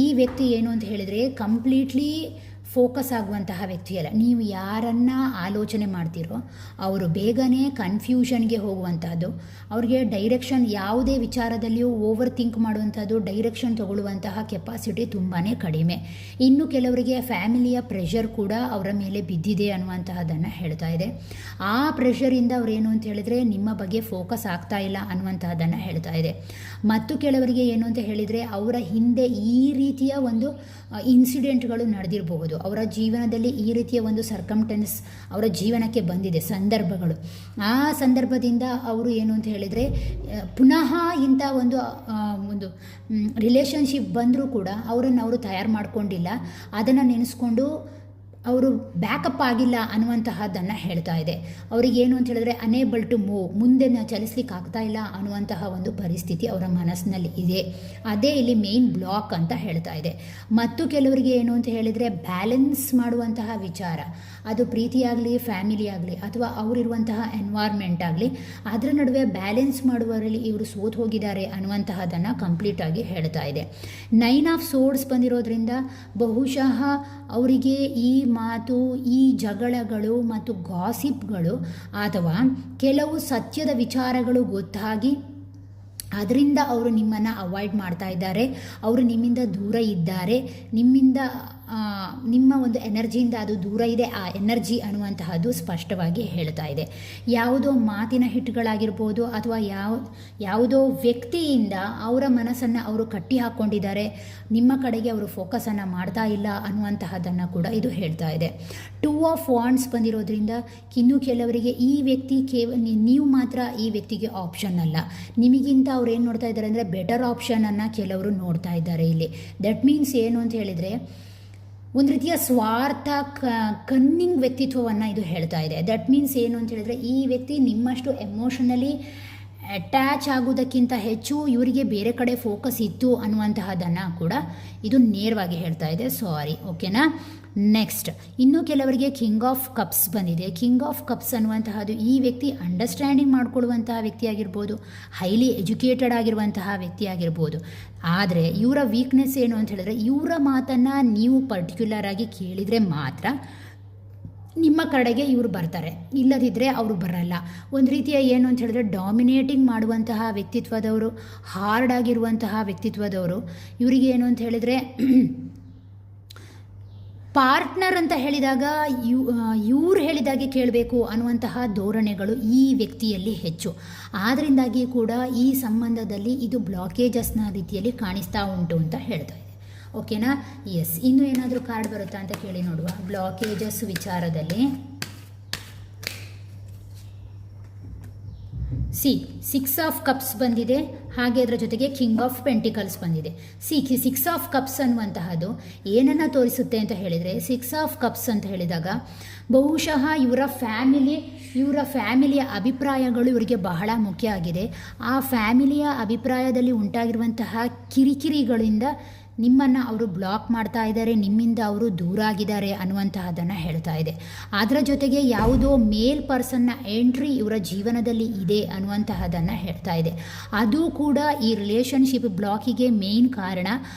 ಈ ವ್ಯಕ್ತಿ ಏನು ಅಂತ ಹೇಳಿದರೆ ಕಂಪ್ಲೀಟ್ಲಿ ಫೋಕಸ್ ಆಗುವಂತಹ ವ್ಯಕ್ತಿಯಲ್ಲ. ನೀವು ಯಾರನ್ನು ಆಲೋಚನೆ ಮಾಡ್ತೀರೋ ಅವರು ಬೇಗನೆ ಕನ್ಫ್ಯೂಷನ್ಗೆ ಹೋಗುವಂಥದ್ದು, ಅವ್ರಿಗೆ ಡೈರೆಕ್ಷನ್ ಯಾವುದೇ ವಿಚಾರದಲ್ಲಿಯೂ ಓವರ್ ಥಿಂಕ್ ಮಾಡುವಂಥದ್ದು, ಡೈರೆಕ್ಷನ್ ತಗೊಳ್ಳುವಂತಹ ಕೆಪಾಸಿಟಿ ತುಂಬಾ ಕಡಿಮೆ. ಇನ್ನು ಕೆಲವರಿಗೆ ಫ್ಯಾಮಿಲಿಯ ಪ್ರೆಷರ್ ಕೂಡ ಅವರ ಮೇಲೆ ಬಿದ್ದಿದೆ ಅನ್ನುವಂತಹದ್ದನ್ನು ಹೇಳ್ತಾ ಇದೆ. ಆ ಪ್ರೆಷರಿಂದ ಅವರೇನು ಅಂತ ಹೇಳಿದರೆ ನಿಮ್ಮ ಬಗ್ಗೆ ಫೋಕಸ್ ಆಗ್ತಾ ಇಲ್ಲ ಅನ್ನುವಂತಹದ್ದನ್ನು ಹೇಳ್ತಾ ಇದೆ. ಮತ್ತು ಕೆಲವರಿಗೆ ಏನು ಅಂತ ಹೇಳಿದರೆ ಅವರ ಹಿಂದೆ ಈ ರೀತಿಯ ಒಂದು ಇನ್ಸಿಡೆಂಟ್ಗಳು ನಡೆದಿರಬಹುದು, ಅವರ ಜೀವನದಲ್ಲಿ ಈ ರೀತಿಯ ಒಂದು ಸರ್ಕಮ್ಟೆನ್ಸ್ ಅವರ ಜೀವನಕ್ಕೆ ಬಂದಿದೆ, ಸಂದರ್ಭಗಳು. ಆ ಸಂದರ್ಭದಿಂದ ಅವರು ಏನು ಅಂತ ಹೇಳಿದರೆ ಪುನಃ ಇಂಥ ಒಂದು ರಿಲೇಷನ್ಶಿಪ್ ಬಂದರೂ ಕೂಡ ಅವರನ್ನು ಅವರು ತಯಾರು ಮಾಡಿಕೊಂಡಿಲ್ಲ, ಅದನ್ನು ನೆನೆಸ್ಕೊಂಡು ಅವರು ಬ್ಯಾಕಪ್ ಆಗಿಲ್ಲ ಅನ್ನುವಂತಹದ್ದನ್ನು ಹೇಳ್ತಾ ಇದೆ. ಅವರಿಗೇನು ಅಂತ ಹೇಳಿದ್ರೆ ಅನೇಬಲ್ ಟು ಮೂವ್, ಮುಂದೆ ಚಲಿಸ್ಲಿಕ್ಕೆ ಆಗ್ತಾ ಇಲ್ಲ ಅನ್ನುವಂತಹ ಒಂದು ಪರಿಸ್ಥಿತಿ ಅವರ ಮನಸ್ಸಿನಲ್ಲಿ ಇದೆ. ಅದೇ ಇಲ್ಲಿ ಮೇನ್ ಬ್ಲಾಕ್ ಅಂತ ಹೇಳ್ತಾ ಇದೆ. ಮತ್ತು ಕೆಲವರಿಗೆ ಏನು ಅಂತ ಹೇಳಿದರೆ ಬ್ಯಾಲೆನ್ಸ್ ಮಾಡುವಂತಹ ವಿಚಾರ, ಅದು ಪ್ರೀತಿಯಾಗಲಿ ಫ್ಯಾಮಿಲಿ ಆಗಲಿ ಅಥವಾ ಅವರಿರುವಂತಹ ಎನ್ವೈರ್ಮೆಂಟ್ ಆಗಲಿ, ಅದರ ನಡುವೆ ಬ್ಯಾಲೆನ್ಸ್ ಮಾಡುವವರಲ್ಲಿ ಇವರು ಸೋತು ಹೋಗಿದ್ದಾರೆ ಅನ್ನುವಂತಹದ್ದನ್ನು ಕಂಪ್ಲೀಟಾಗಿ ಹೇಳ್ತಾ ಇದೆ. 9 ಆಫ್ ಸೋರ್ಡ್ಸ್ ಬಂದಿರೋದ್ರಿಂದ ಬಹುಶಃ ಅವರಿಗೆ ಈ ಮಾತು, ಈ ಜಗಳಗಳು ಮತ್ತು ಗಾಸಿಪ್ಗಳು ಅಥವಾ ಕೆಲವು ಸತ್ಯದ ವಿಚಾರಗಳು ಗೊತ್ತಾಗಿ ಅದರಿಂದ ಅವರು ನಿಮ್ಮನ್ನು ಅವಾಯ್ಡ್ ಮಾಡ್ತಾ ಇದ್ದಾರೆ, ಅವರು ನಿಮ್ಮಿಂದ ದೂರ ಇದ್ದಾರೆ, ನಿಮ್ಮ ಒಂದು ಎನರ್ಜಿಯಿಂದ ಅದು ದೂರ ಇದೆ, ಆ ಎನರ್ಜಿ ಅನ್ನುವಂತಹದ್ದು ಸ್ಪಷ್ಟವಾಗಿ ಹೇಳ್ತಾ ಇದೆ. ಯಾವುದೋ ಮಾತಿನ ಹಿಟ್ಗಳಾಗಿರ್ಬೋದು ಅಥವಾ ಯಾವುದೋ ವ್ಯಕ್ತಿಯಿಂದ ಅವರ ಮನಸ್ಸನ್ನು ಅವರು ಕಟ್ಟಿ ಹಾಕ್ಕೊಂಡಿದ್ದಾರೆ, ನಿಮ್ಮ ಕಡೆಗೆ ಅವರು ಫೋಕಸನ್ನು ಮಾಡ್ತಾ ಇಲ್ಲ ಅನ್ನುವಂತಹದ್ದನ್ನು ಕೂಡ ಇದು ಹೇಳ್ತಾ ಇದೆ. 2 ಆಫ್ ವಾಂಡ್ಸ್ ಬಂದಿರೋದ್ರಿಂದ ಇನ್ನು ಕೆಲವರಿಗೆ ಈ ವ್ಯಕ್ತಿ ನೀವು ಮಾತ್ರ ಈ ವ್ಯಕ್ತಿಗೆ ಆಪ್ಷನ್ ಅಲ್ಲ, ನಿಮಗಿಂತ ಅವ್ರು ಏನು ನೋಡ್ತಾ ಇದ್ದಾರೆ ಅಂದರೆ ಬೆಟರ್ ಆಪ್ಷನನ್ನು ಕೆಲವರು ನೋಡ್ತಾ ಇದ್ದಾರೆ ಇಲ್ಲಿ. ದಟ್ ಮೀನ್ಸ್ ಏನು ಅಂತ ಹೇಳಿದರೆ ಒಂದು ರೀತಿಯ ಸ್ವಾರ್ಥ ಕನ್ನಿಂಗ್ ವ್ಯಕ್ತಿತ್ವವನ್ನು ಇದು ಹೇಳ್ತಾ ಇದೆ. ದಟ್ ಮೀನ್ಸ್ ಏನು ಅಂತ ಹೇಳಿದರೆ ಈ ವ್ಯಕ್ತಿ ನಿಮ್ಮಷ್ಟು ಎಮೋಷನಲಿ ಅಟ್ಯಾಚ್ ಆಗೋದಕ್ಕಿಂತ ಹೆಚ್ಚು ಇವರಿಗೆ ಬೇರೆ ಕಡೆ ಫೋಕಸ್ ಇತ್ತು ಅನ್ನುವಂತಹದ್ದನ್ನು ಕೂಡ ಇದು ನೇರವಾಗಿ ಹೇಳ್ತಾ ಇದೆ. ಸಾರಿ, ಓಕೆನಾ. ನೆಕ್ಸ್ಟ್, ಇನ್ನು ಕೆಲವರಿಗೆ ಕಿಂಗ್ ಆಫ್ ಕಪ್ಸ್ ಬಂದಿದೆ. ಕಿಂಗ್ ಆಫ್ ಕಪ್ಸ್ ಅನ್ನುವಂತಹದ್ದು ಈ ವ್ಯಕ್ತಿ ಅಂಡರ್ಸ್ಟ್ಯಾಂಡಿಂಗ್ ಮಾಡಿಕೊಳ್ಳುವಂತಹ ವ್ಯಕ್ತಿ ಆಗಿರ್ಬೋದು, ಹೈಲಿ ಎಜುಕೇಟೆಡ್ ಆಗಿರುವಂತಹ ವ್ಯಕ್ತಿ ಆಗಿರ್ಬೋದು. ಆದರೆ ಇವರ ವೀಕ್ನೆಸ್ ಏನು ಅಂತ ಹೇಳಿದ್ರೆ ಇವರ ಮಾತನ್ನು ನೀವು ಪರ್ಟಿಕ್ಯುಲರ್ ಆಗಿ ಕೇಳಿದರೆ ಮಾತ್ರ ನಿಮ್ಮ ಕಡೆಗೆ ಇವರು ಬರ್ತಾರೆ, ಇಲ್ಲದಿದ್ದರೆ ಅವರು ಬರಲ್ಲ. ಒಂದು ರೀತಿಯ ಏನು ಅಂತ ಹೇಳಿದ್ರೆ ಡಾಮಿನೇಟಿಂಗ್ ಮಾಡುವಂತಹ ವ್ಯಕ್ತಿತ್ವದವರು, ಹಾರ್ಡ್ ಆಗಿರುವಂತಹ ವ್ಯಕ್ತಿತ್ವದವರು. ಇವರಿಗೆ ಏನು ಅಂತ ಹೇಳಿದರೆ ಪಾರ್ಟ್ನರ್ ಅಂತ ಹೇಳಿದಾಗ ಇವ್ರು ಹೇಳಿದಾಗೆ ಕೇಳಬೇಕು ಅನ್ನುವಂತಹ ಧೋರಣೆಗಳು ಈ ವ್ಯಕ್ತಿಯಲ್ಲಿ ಹೆಚ್ಚು. ಆದ್ದರಿಂದಾಗಿ ಕೂಡ ಈ ಸಂಬಂಧದಲ್ಲಿ ಇದು ಬ್ಲಾಕೇಜಸ್ನ ರೀತಿಯಲ್ಲಿ ಕಾಣಿಸ್ತಾ ಉಂಟು ಅಂತ ಹೇಳ್ತಾ ಇದೆ. ಓಕೆನಾ. ಎಸ್, ಇನ್ನು ಏನಾದರೂ ಕಾರ್ಡ್ ಬರುತ್ತಾ ಅಂತ ಕೇಳಿ ನೋಡುವ. ಬ್ಲಾಕೇಜಸ್ ವಿಚಾರದಲ್ಲಿ 6 ಆಫ್ ಕಪ್ಸ್ ಬಂದಿದೆ, ಹಾಗೆ ಅದರ ಜೊತೆಗೆ ಕಿಂಗ್ ಆಫ್ ಪೆಂಟಿಕಲ್ಸ್ ಬಂದಿದೆ. 6 ಆಫ್ ಕಪ್ಸ್ ಅನ್ನುವಂತಹದ್ದು ಏನನ್ನು ತೋರಿಸುತ್ತೆ ಅಂತ ಹೇಳಿದರೆ 6 ಆಫ್ ಕಪ್ಸ್ ಅಂತ ಹೇಳಿದಾಗ ಬಹುಶಃ ಇವರ ಫ್ಯಾಮಿಲಿಯ ಅಭಿಪ್ರಾಯಗಳು ಇವರಿಗೆ ಬಹಳ ಮುಖ್ಯ ಆಗಿದೆ. ಆ ಫ್ಯಾಮಿಲಿಯ ಅಭಿಪ್ರಾಯದಲ್ಲಿ ಉಂಟಾಗಿರುವಂತಹ ಕಿರಿಕಿರಿಗಳಿಂದ ನಿಮ್ಮನ್ನು ಅವರು ಬ್ಲಾಕ್ ಮಾಡ್ತಾ ಇದ್ದಾರೆ, ನಿಮ್ಮಿಂದ ಅವರು ದೂರ ಆಗಿದ್ದಾರೆ ಅನ್ನುವಂತಹದ್ದನ್ನು ಹೇಳ್ತಾ ಇದೆ. ಅದರ ಜೊತೆಗೆ ಯಾವುದೋ ಮೇಲ್ ಪರ್ಸನ್ನ ಎಂಟ್ರಿ ಇವರ ಜೀವನದಲ್ಲಿ ಇದೆ ಅನ್ನುವಂತಹದ್ದನ್ನು ಹೇಳ್ತಾ ಇದೆ. ಅದು ಕೂಡ ಈ ರಿಲೇಷನ್ಶಿಪ್ ಬ್ಲಾಕಿಗೆ ಮೇನ್ ಕಾರಣ.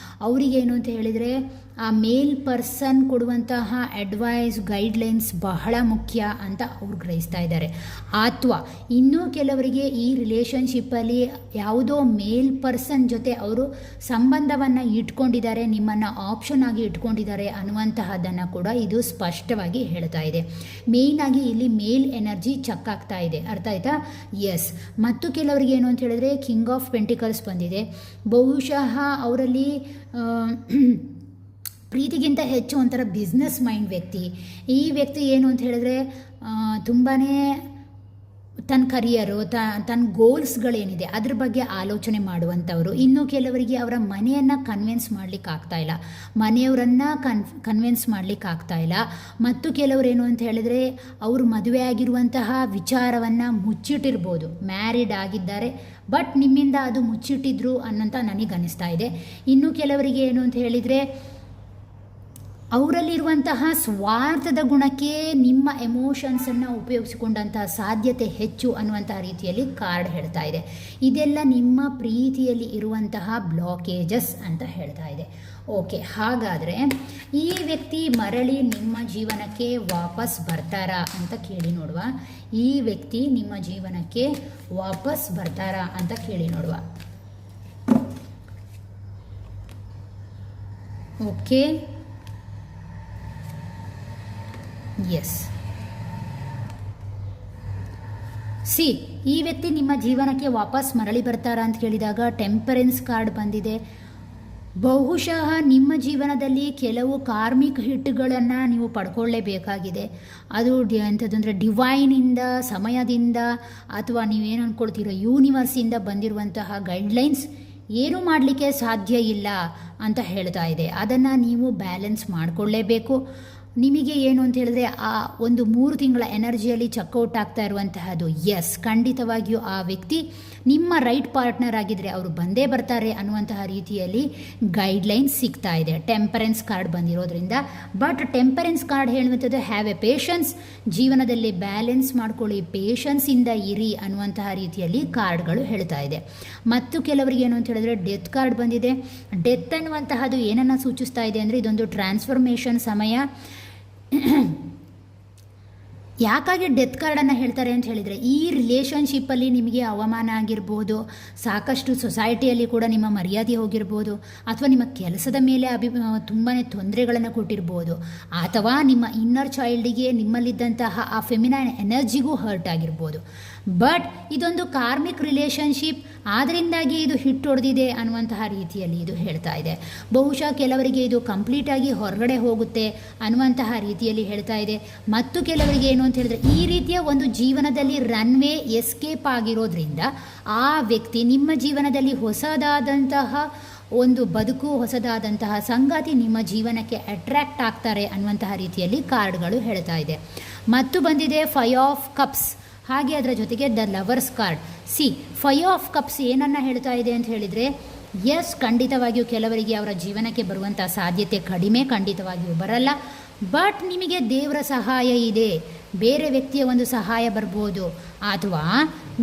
ಅವರಿಗೇನು ಅಂತ ಹೇಳಿದರೆ ಆ ಮೇಲ್ ಪರ್ಸನ್ ಕೊಡುವಂತಹ ಅಡ್ವೈಸ್, ಗೈಡ್ಲೈನ್ಸ್ ಬಹಳ ಮುಖ್ಯ ಅಂತ ಅವ್ರು ಗ್ರಹಿಸ್ತಾ ಇದ್ದಾರೆ. ಅಥವಾ ಇನ್ನೂ ಕೆಲವರಿಗೆ ಈ ರಿಲೇಷನ್ಶಿಪ್ಪಲ್ಲಿ ಯಾವುದೋ ಮೇಲ್ ಪರ್ಸನ್ ಜೊತೆ ಅವರು ಸಂಬಂಧವನ್ನು ಇಟ್ಕೊಂಡಿದ್ದಾರೆ, ನಿಮ್ಮನ್ನು ಆಪ್ಷನ್ ಆಗಿ ಇಟ್ಕೊಂಡಿದ್ದಾರೆ ಅನ್ನುವಂತಹದ್ದನ್ನು ಕೂಡ ಇದು ಸ್ಪಷ್ಟವಾಗಿ ಹೇಳ್ತಾ ಇದೆ. ಮೇಯ್ನಾಗಿ ಇಲ್ಲಿ ಮೇಲ್ ಎನರ್ಜಿ ಚೆಕ್ ಆಗ್ತಾ ಇದೆ. ಅರ್ಥ ಆಯ್ತಾ? ಎಸ್. ಮತ್ತು ಕೆಲವರಿಗೆ ಏನು ಅಂತ ಹೇಳಿದ್ರೆ ಕಿಂಗ್ ಆಫ್ ಪೆಂಟಿಕಲ್ಸ್ ಬಂದಿದೆ. ಬಹುಶಃ ಅವರಲ್ಲಿ ಪ್ರೀತಿಗಿಂತ ಹೆಚ್ಚು ಒಂಥರ ಬಿಸ್ನೆಸ್ ಮೈಂಡ್ ವ್ಯಕ್ತಿ. ಈ ವ್ಯಕ್ತಿ ಏನು ಅಂತ ಹೇಳಿದ್ರೆ ತುಂಬಾ ತನ್ನ ಕರಿಯರು ತನ್ನ ಗೋಲ್ಸ್ಗಳೇನಿದೆ ಅದ್ರ ಬಗ್ಗೆ ಆಲೋಚನೆ ಮಾಡುವಂಥವ್ರು. ಇನ್ನು ಕೆಲವರಿಗೆ ಅವರ ಮನೆಯನ್ನು ಕನ್ವಿನ್ಸ್ ಮಾಡಲಿಕ್ಕೆ ಆಗ್ತಾಯಿಲ್ಲ, ಮನೆಯವರನ್ನು ಕನ್ವಿನ್ಸ್ ಮಾಡಲಿಕ್ಕೆ ಆಗ್ತಾಯಿಲ್ಲ. ಮತ್ತು ಕೆಲವರೇನು ಅಂತ ಹೇಳಿದರೆ ಅವರು ಮದುವೆ ಆಗಿರುವಂತಹ ವಿಚಾರವನ್ನು ಮುಚ್ಚಿಟ್ಟಿರ್ಬೋದು, ಮ್ಯಾರಿಡ್ ಆಗಿದ್ದಾರೆ ಬಟ್ ನಿಮ್ಮಿಂದ ಅದು ಮುಚ್ಚಿಟ್ಟಿದ್ರು ಅನ್ನೋಂಥ ನನಗನ್ನಿಸ್ತಾ ಇದೆ. ಇನ್ನು ಕೆಲವರಿಗೆ ಏನು ಅಂತ ಹೇಳಿದರೆ ಅವರಲ್ಲಿರುವಂತಹ ಸ್ವಾರ್ಥದ ಗುಣಕ್ಕೆ ನಿಮ್ಮ ಎಮೋಷನ್ಸನ್ನು ಉಪಯೋಗಿಸಿಕೊಂಡಂತಹ ಸಾಧ್ಯತೆ ಹೆಚ್ಚು ಅನ್ನುವಂತಹ ರೀತಿಯಲ್ಲಿ ಕಾರ್ಡ್ ಹೇಳ್ತಾ ಇದೆ. ಇದೆಲ್ಲ ನಿಮ್ಮ ಪ್ರೀತಿಯಲ್ಲಿ ಇರುವಂತಹ ಬ್ಲಾಕೇಜಸ್ ಅಂತ ಹೇಳ್ತಾ ಇದೆ. ಓಕೆ, ಹಾಗಾದರೆ ಈ ವ್ಯಕ್ತಿ ಮರಳಿ ನಿಮ್ಮ ಜೀವನಕ್ಕೆ ವಾಪಸ್ ಬರ್ತಾರಾ ಅಂತ ಕೇಳಿ ನೋಡುವ. ಈ ವ್ಯಕ್ತಿ ನಿಮ್ಮ ಜೀವನಕ್ಕೆ ವಾಪಸ್ ಬರ್ತಾರಾ ಅಂತ ಕೇಳಿ ನೋಡುವ. Okay, S. ಸಿ, ಈ ವ್ಯಕ್ತಿ ನಿಮ್ಮ ಜೀವನಕ್ಕೆ ವಾಪಸ್ ಮರಳಿ ಬರ್ತಾರಾ ಅಂತ ಕೇಳಿದಾಗ ಟೆಂಪರೆನ್ಸ್ ಕಾರ್ಡ್ ಬಂದಿದೆ. ಬಹುಶಃ ನಿಮ್ಮ ಜೀವನದಲ್ಲಿ ಕೆಲವು ಕಾರ್ಮಿಕ್ ಹಿಟ್ಗಳನ್ನು ನೀವು ಪಡ್ಕೊಳ್ಳೇಬೇಕಾಗಿದೆ. ಅದು ಎಂಥದ್ದಂದರೆ ಡಿವೈನಿಂದ, ಸಮಯದಿಂದ, ಅಥವಾ ನೀವೇನು ಅಂದ್ಕೊಳ್ತೀರೋ ಯೂನಿವರ್ಸಿಂದ ಬಂದಿರುವಂತಹ ಗೈಡ್ಲೈನ್ಸ್ ಏನೂ ಮಾಡಲಿಕ್ಕೆ ಸಾಧ್ಯ ಇಲ್ಲ ಅಂತ ಹೇಳ್ತಾ ಇದೆ. ಅದನ್ನು ನೀವು ಬ್ಯಾಲೆನ್ಸ್ ಮಾಡಿಕೊಳ್ಳೇಬೇಕು. ನಿಮಗೆ ಏನು ಅಂತ ಹೇಳಿದ್ರೆ ಆ ಒಂದು 3 ತಿಂಗಳ ಎನರ್ಜಿಯಲ್ಲಿ ಚೆಕ್ಔಟ್ ಆಗ್ತಾ ಇರುವಂತಹದ್ದು, ಎಸ್, ಖಂಡಿತವಾಗಿಯೂ ಆ ವ್ಯಕ್ತಿ ನಿಮ್ಮ ರೈಟ್ ಪಾರ್ಟ್ನರ್ ಆಗಿದ್ದರೆ ಅವರು ಬಂದೇ ಬರ್ತಾರೆ ಅನ್ನುವಂತಹ ರೀತಿಯಲ್ಲಿ ಗೈಡ್ಲೈನ್ಸ್ ಸಿಗ್ತಾ ಇದೆ ಟೆಂಪರೆನ್ಸ್ ಕಾರ್ಡ್ ಬಂದಿರೋದ್ರಿಂದ. ಬಟ್ ಟೆಂಪರೆನ್ಸ್ ಕಾರ್ಡ್ ಹೇಳುವಂಥದ್ದು ಹ್ಯಾವ್ ಎ ಪೇಷನ್ಸ್, ಜೀವನದಲ್ಲಿ ಬ್ಯಾಲೆನ್ಸ್ ಮಾಡ್ಕೊಳ್ಳಿ, ಪೇಷನ್ಸಿಂದ ಇರಿ ಅನ್ನುವಂತಹ ರೀತಿಯಲ್ಲಿ ಕಾರ್ಡ್ಗಳು ಹೇಳ್ತಾ ಇದೆ. ಮತ್ತು ಕೆಲವರಿಗೆ ಏನು ಅಂತ ಹೇಳಿದ್ರೆ ಡೆತ್ ಕಾರ್ಡ್ ಬಂದಿದೆ. ಡೆತ್ ಅನ್ನುವಂತಹದ್ದು ಏನನ್ನು ಸೂಚಿಸ್ತಾ ಇದೆ ಅಂದರೆ ಇದೊಂದು ಟ್ರಾನ್ಸ್ಫಾರ್ಮೇಷನ್ ಸಮಯ. ಯಾಕಾಗಿ ಡೆತ್ ಕಾರ್ಡನ್ನು ಹೇಳ್ತಾರೆ ಅಂತ ಹೇಳಿದರೆ ಈ ರಿಲೇಷನ್ಶಿಪ್ಪಲ್ಲಿ ನಿಮಗೆ ಅವಮಾನ ಆಗಿರ್ಬೋದು, ಸಾಕಷ್ಟು ಸೊಸೈಟಿಯಲ್ಲಿ ಕೂಡ ನಿಮ್ಮ ಮರ್ಯಾದೆ ಹೋಗಿರ್ಬೋದು, ಅಥವಾ ನಿಮ್ಮ ಕೆಲಸದ ಮೇಲೆ ತುಂಬಾ ತೊಂದರೆಗಳನ್ನು ಕೊಟ್ಟಿರ್ಬೋದು, ಅಥವಾ ನಿಮ್ಮ ಇನ್ನರ್ ಚೈಲ್ಡಿಗೆ ನಿಮ್ಮಲ್ಲಿದ್ದಂತಹ ಆ ಫೆಮಿನೈನ್ ಎನರ್ಜಿಗೂ ಹರ್ಟ್ ಆಗಿರ್ಬೋದು. ಬಟ್ ಇದೊಂದು ಕಾರ್ಮಿಕ್ ರಿಲೇಷನ್ಶಿಪ್, ಆದ್ದರಿಂದಾಗಿ ಇದು ಹಿಟ್ ಹೊಡೆದಿದೆ ಅನ್ನುವಂತಹ ರೀತಿಯಲ್ಲಿ ಇದು ಹೇಳ್ತಾ ಇದೆ. ಬಹುಶಃ ಕೆಲವರಿಗೆ ಇದು ಕಂಪ್ಲೀಟಾಗಿ ಹೊರಗಡೆ ಹೋಗುತ್ತೆ ಅನ್ನುವಂತಹ ರೀತಿಯಲ್ಲಿ ಹೇಳ್ತಾ ಇದೆ. ಮತ್ತು ಕೆಲವರಿಗೆ ಏನು ಅಂತ ಹೇಳಿದ್ರೆ ಈ ರೀತಿಯ ಒಂದು ಜೀವನದಲ್ಲಿ ರನ್ವೇ ಎಸ್ಕೇಪ್ ಆಗಿರೋದ್ರಿಂದ ಆ ವ್ಯಕ್ತಿ ನಿಮ್ಮ ಜೀವನದಲ್ಲಿ ಹೊಸದಾದಂತಹ ಒಂದು ಬದುಕು, ಹೊಸದಾದಂತಹ ಸಂಗಾತಿ ನಿಮ್ಮ ಜೀವನಕ್ಕೆ ಅಟ್ರ್ಯಾಕ್ಟ್ ಆಗ್ತಾರೆ ಅನ್ನುವಂತಹ ರೀತಿಯಲ್ಲಿ ಕಾರ್ಡ್ಗಳು ಹೇಳ್ತಾ ಇದೆ. ಮತ್ತು ಬಂದಿದೆ 5 ಆಫ್ ಕಪ್ಸ್, ಹಾಗೆ ಅದರ ಜೊತೆಗೆ the lovers card. C, 5 of cups ಏನನ್ನು ಹೇಳ್ತಾ ಇದೆ ಅಂತ ಹೇಳಿದರೆ ಎಸ್, ಖಂಡಿತವಾಗಿಯೂ ಕೆಲವರಿಗೆ ಅವರ ಜೀವನಕ್ಕೆ ಬರುವಂಥ ಸಾಧ್ಯತೆ ಕಡಿಮೆ, ಖಂಡಿತವಾಗಿಯೂ ಬರಲ್ಲ. ಬಟ್ ನಿಮಗೆ ದೇವರ ಸಹಾಯ ಇದೆ, ಬೇರೆ ವ್ಯಕ್ತಿಯ ಒಂದು ಸಹಾಯ ಬರ್ಬೋದು, ಅಥವಾ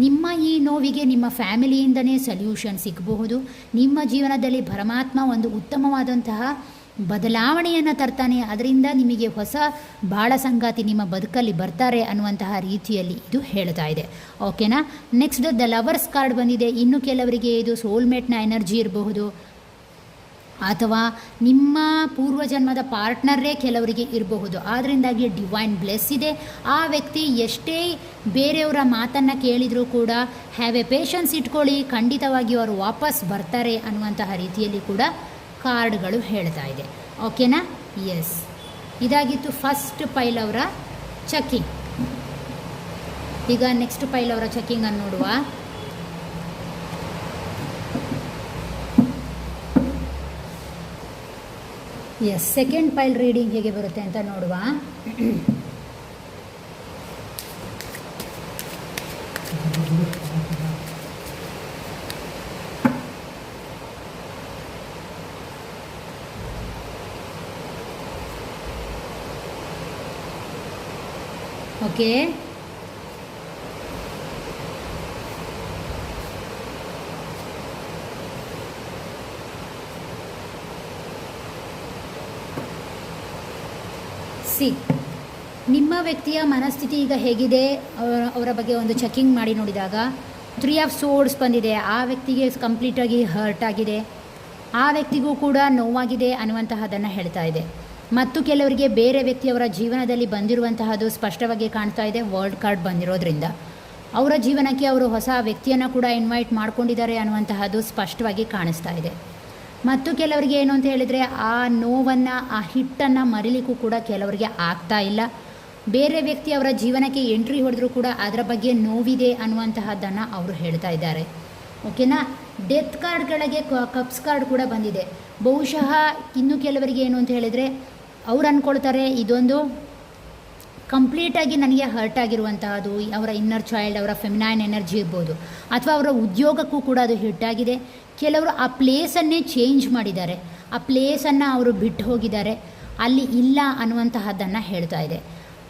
ನಿಮ್ಮ ಈ ನೋವಿಗೆ ನಿಮ್ಮ ಫ್ಯಾಮಿಲಿಯಿಂದನೇ ಸಲ್ಯೂಷನ್ ಸಿಗಬಹುದು. ನಿಮ್ಮ ಜೀವನದಲ್ಲಿ ಪರಮಾತ್ಮ ಒಂದು ಉತ್ತಮವಾದಂತಹ ಬದಲಾವಣೆಯನ್ನು ತರ್ತಾನೆ, ಅದರಿಂದ ನಿಮಗೆ ಹೊಸ ಬಾಳ ಸಂಗಾತಿ ನಿಮ್ಮ ಬದುಕಲ್ಲಿ ಬರ್ತಾರೆ ಅನ್ನುವಂತಹ ರೀತಿಯಲ್ಲಿ ಇದು ಹೇಳ್ತಾ ಇದೆ. ಓಕೆನಾ. ನೆಕ್ಸ್ಟ್ ದ ಲವರ್ಸ್ ಕಾರ್ಡ್ ಬಂದಿದೆ. ಇನ್ನು ಕೆಲವರಿಗೆ ಇದು ಸೋಲ್ಮೇಟ್ನ ಎನರ್ಜಿ ಇರಬಹುದು, ಅಥವಾ ನಿಮ್ಮ ಪೂರ್ವಜನ್ಮದ ಪಾರ್ಟ್ನರೇ ಕೆಲವರಿಗೆ ಇರಬಹುದು. ಆದ್ದರಿಂದಾಗಿ ಡಿವೈನ್ ಬ್ಲೆಸ್ ಇದೆ. ಆ ವ್ಯಕ್ತಿ ಎಷ್ಟೇ ಬೇರೆಯವರ ಮಾತನ್ನು ಕೇಳಿದರೂ ಕೂಡ ಹ್ಯಾವ್ ಎ ಪೇಷನ್ಸ್ ಇಟ್ಕೊಳ್ಳಿ, ಖಂಡಿತವಾಗಿಯೂ ಅವರು ವಾಪಸ್ ಬರ್ತಾರೆ ಅನ್ನುವಂತಹ ರೀತಿಯಲ್ಲಿ ಕೂಡ ಕಾರ್ಡ್ಗಳು ಹೇಳ್ತಾ ಇದೆ. ಓಕೆನಾ. ಎಸ್, ಇದಾಗಿತ್ತು ಫಸ್ಟ್ ಪೈಲ್ ಅವರ ಚೆಕ್ಕಿಂಗ್. ಈಗ ನೆಕ್ಸ್ಟ್ ಪೈಲ್ ಅವರ ಚೆಕ್ಕಿಂಗನ್ನು ನೋಡುವ. ಎಸ್, ಸೆಕೆಂಡ್ ಪೈಲ್ ರೀಡಿಂಗ್ ಹೇಗೆ ಬರುತ್ತೆ ಅಂತ ನೋಡುವ. ಓಕೆ, ಸಿ, ನಿಮ್ಮ ವ್ಯಕ್ತಿಯ ಮನಸ್ಥಿತಿ ಈಗ ಹೇಗಿದೆ ಅವರ ಬಗ್ಗೆ ಒಂದು ಚೆಕಿಂಗ್ ಮಾಡಿ ನೋಡಿದಾಗ 3 ಆಫ್ ಸೋರ್ಡ್ಸ್ ಬಂದಿದೆ. ಆ ವ್ಯಕ್ತಿಗೆ ಕಂಪ್ಲೀಟಾಗಿ ಹರ್ಟ್ ಆಗಿದೆ, ಆ ವ್ಯಕ್ತಿಗೂ ಕೂಡ ನೋವಾಗಿದೆ ಅನ್ನುವಂತಹದ್ದನ್ನು ಹೇಳ್ತಾ ಇದೆ. ಮತ್ತು ಕೆಲವರಿಗೆ ಬೇರೆ ವ್ಯಕ್ತಿಯವರ ಜೀವನದಲ್ಲಿ ಬಂದಿರುವಂತಹದ್ದು ಸ್ಪಷ್ಟವಾಗಿ ಕಾಣ್ತಾ ಇದೆ. ವರ್ಲ್ಡ್ ಕಾರ್ಡ್ ಬಂದಿರೋದ್ರಿಂದ ಅವರ ಜೀವನಕ್ಕೆ ಅವರು ಹೊಸ ವ್ಯಕ್ತಿಯನ್ನು ಕೂಡ ಇನ್ವೈಟ್ ಮಾಡ್ಕೊಂಡಿದ್ದಾರೆ ಅನ್ನುವಂತಹದ್ದು ಸ್ಪಷ್ಟವಾಗಿ ಕಾಣಿಸ್ತಾ ಇದೆ. ಮತ್ತು ಕೆಲವರಿಗೆ ಏನು ಅಂತ ಹೇಳಿದರೆ ಆ ನೋವನ್ನು, ಆ ಹಿಟ್ಟನ್ನು ಮರಿಲಿಕ್ಕೂ ಕೂಡ ಕೆಲವರಿಗೆ ಆಗ್ತಾ ಇಲ್ಲ. ಬೇರೆ ವ್ಯಕ್ತಿ ಅವರ ಜೀವನಕ್ಕೆ ಎಂಟ್ರಿ ಹೊಡೆದ್ರೂ ಕೂಡ ಅದರ ಬಗ್ಗೆ ನೋವಿದೆ ಅನ್ನುವಂತಹದ್ದನ್ನು ಅವರು ಹೇಳ್ತಾ ಇದ್ದಾರೆ. ಓಕೆನಾ. ಡೆತ್ ಕಾರ್ಡ್ ಕೆಳಗೆ ಕಪ್ಸ್ ಕಾರ್ಡ್ ಕೂಡ ಬಂದಿದೆ. ಬಹುಶಃ ಇನ್ನು ಕೆಲವರಿಗೆ ಏನು ಅಂತ ಹೇಳಿದರೆ ಅವ್ರು ಅಂದ್ಕೊಳ್ತಾರೆ ಇದೊಂದು ಕಂಪ್ಲೀಟಾಗಿ ನನಗೆ ಹರ್ಟ್ ಆಗಿರುವಂತಹದ್ದು, ಅವರ ಇನ್ನರ್ ಚೈಲ್ಡ್, ಅವರ ಫೆಮಿನೈನ್ ಎನರ್ಜಿ ಇರ್ಬೋದು, ಅಥವಾ ಅವರ ಉದ್ಯೋಗಕ್ಕೂ ಕೂಡ ಅದು ಹಿಟ್ಟಾಗಿದೆ. ಕೆಲವರು ಆ ಪ್ಲೇಸನ್ನೇ ಚೇಂಜ್ ಮಾಡಿದ್ದಾರೆ, ಆ ಪ್ಲೇಸನ್ನು ಅವರು ಬಿಟ್ಟು ಹೋಗಿದ್ದಾರೆ, ಅಲ್ಲಿ ಇಲ್ಲ ಅನ್ನುವಂತಹದ್ದನ್ನು ಹೇಳ್ತಾ ಇದೆ.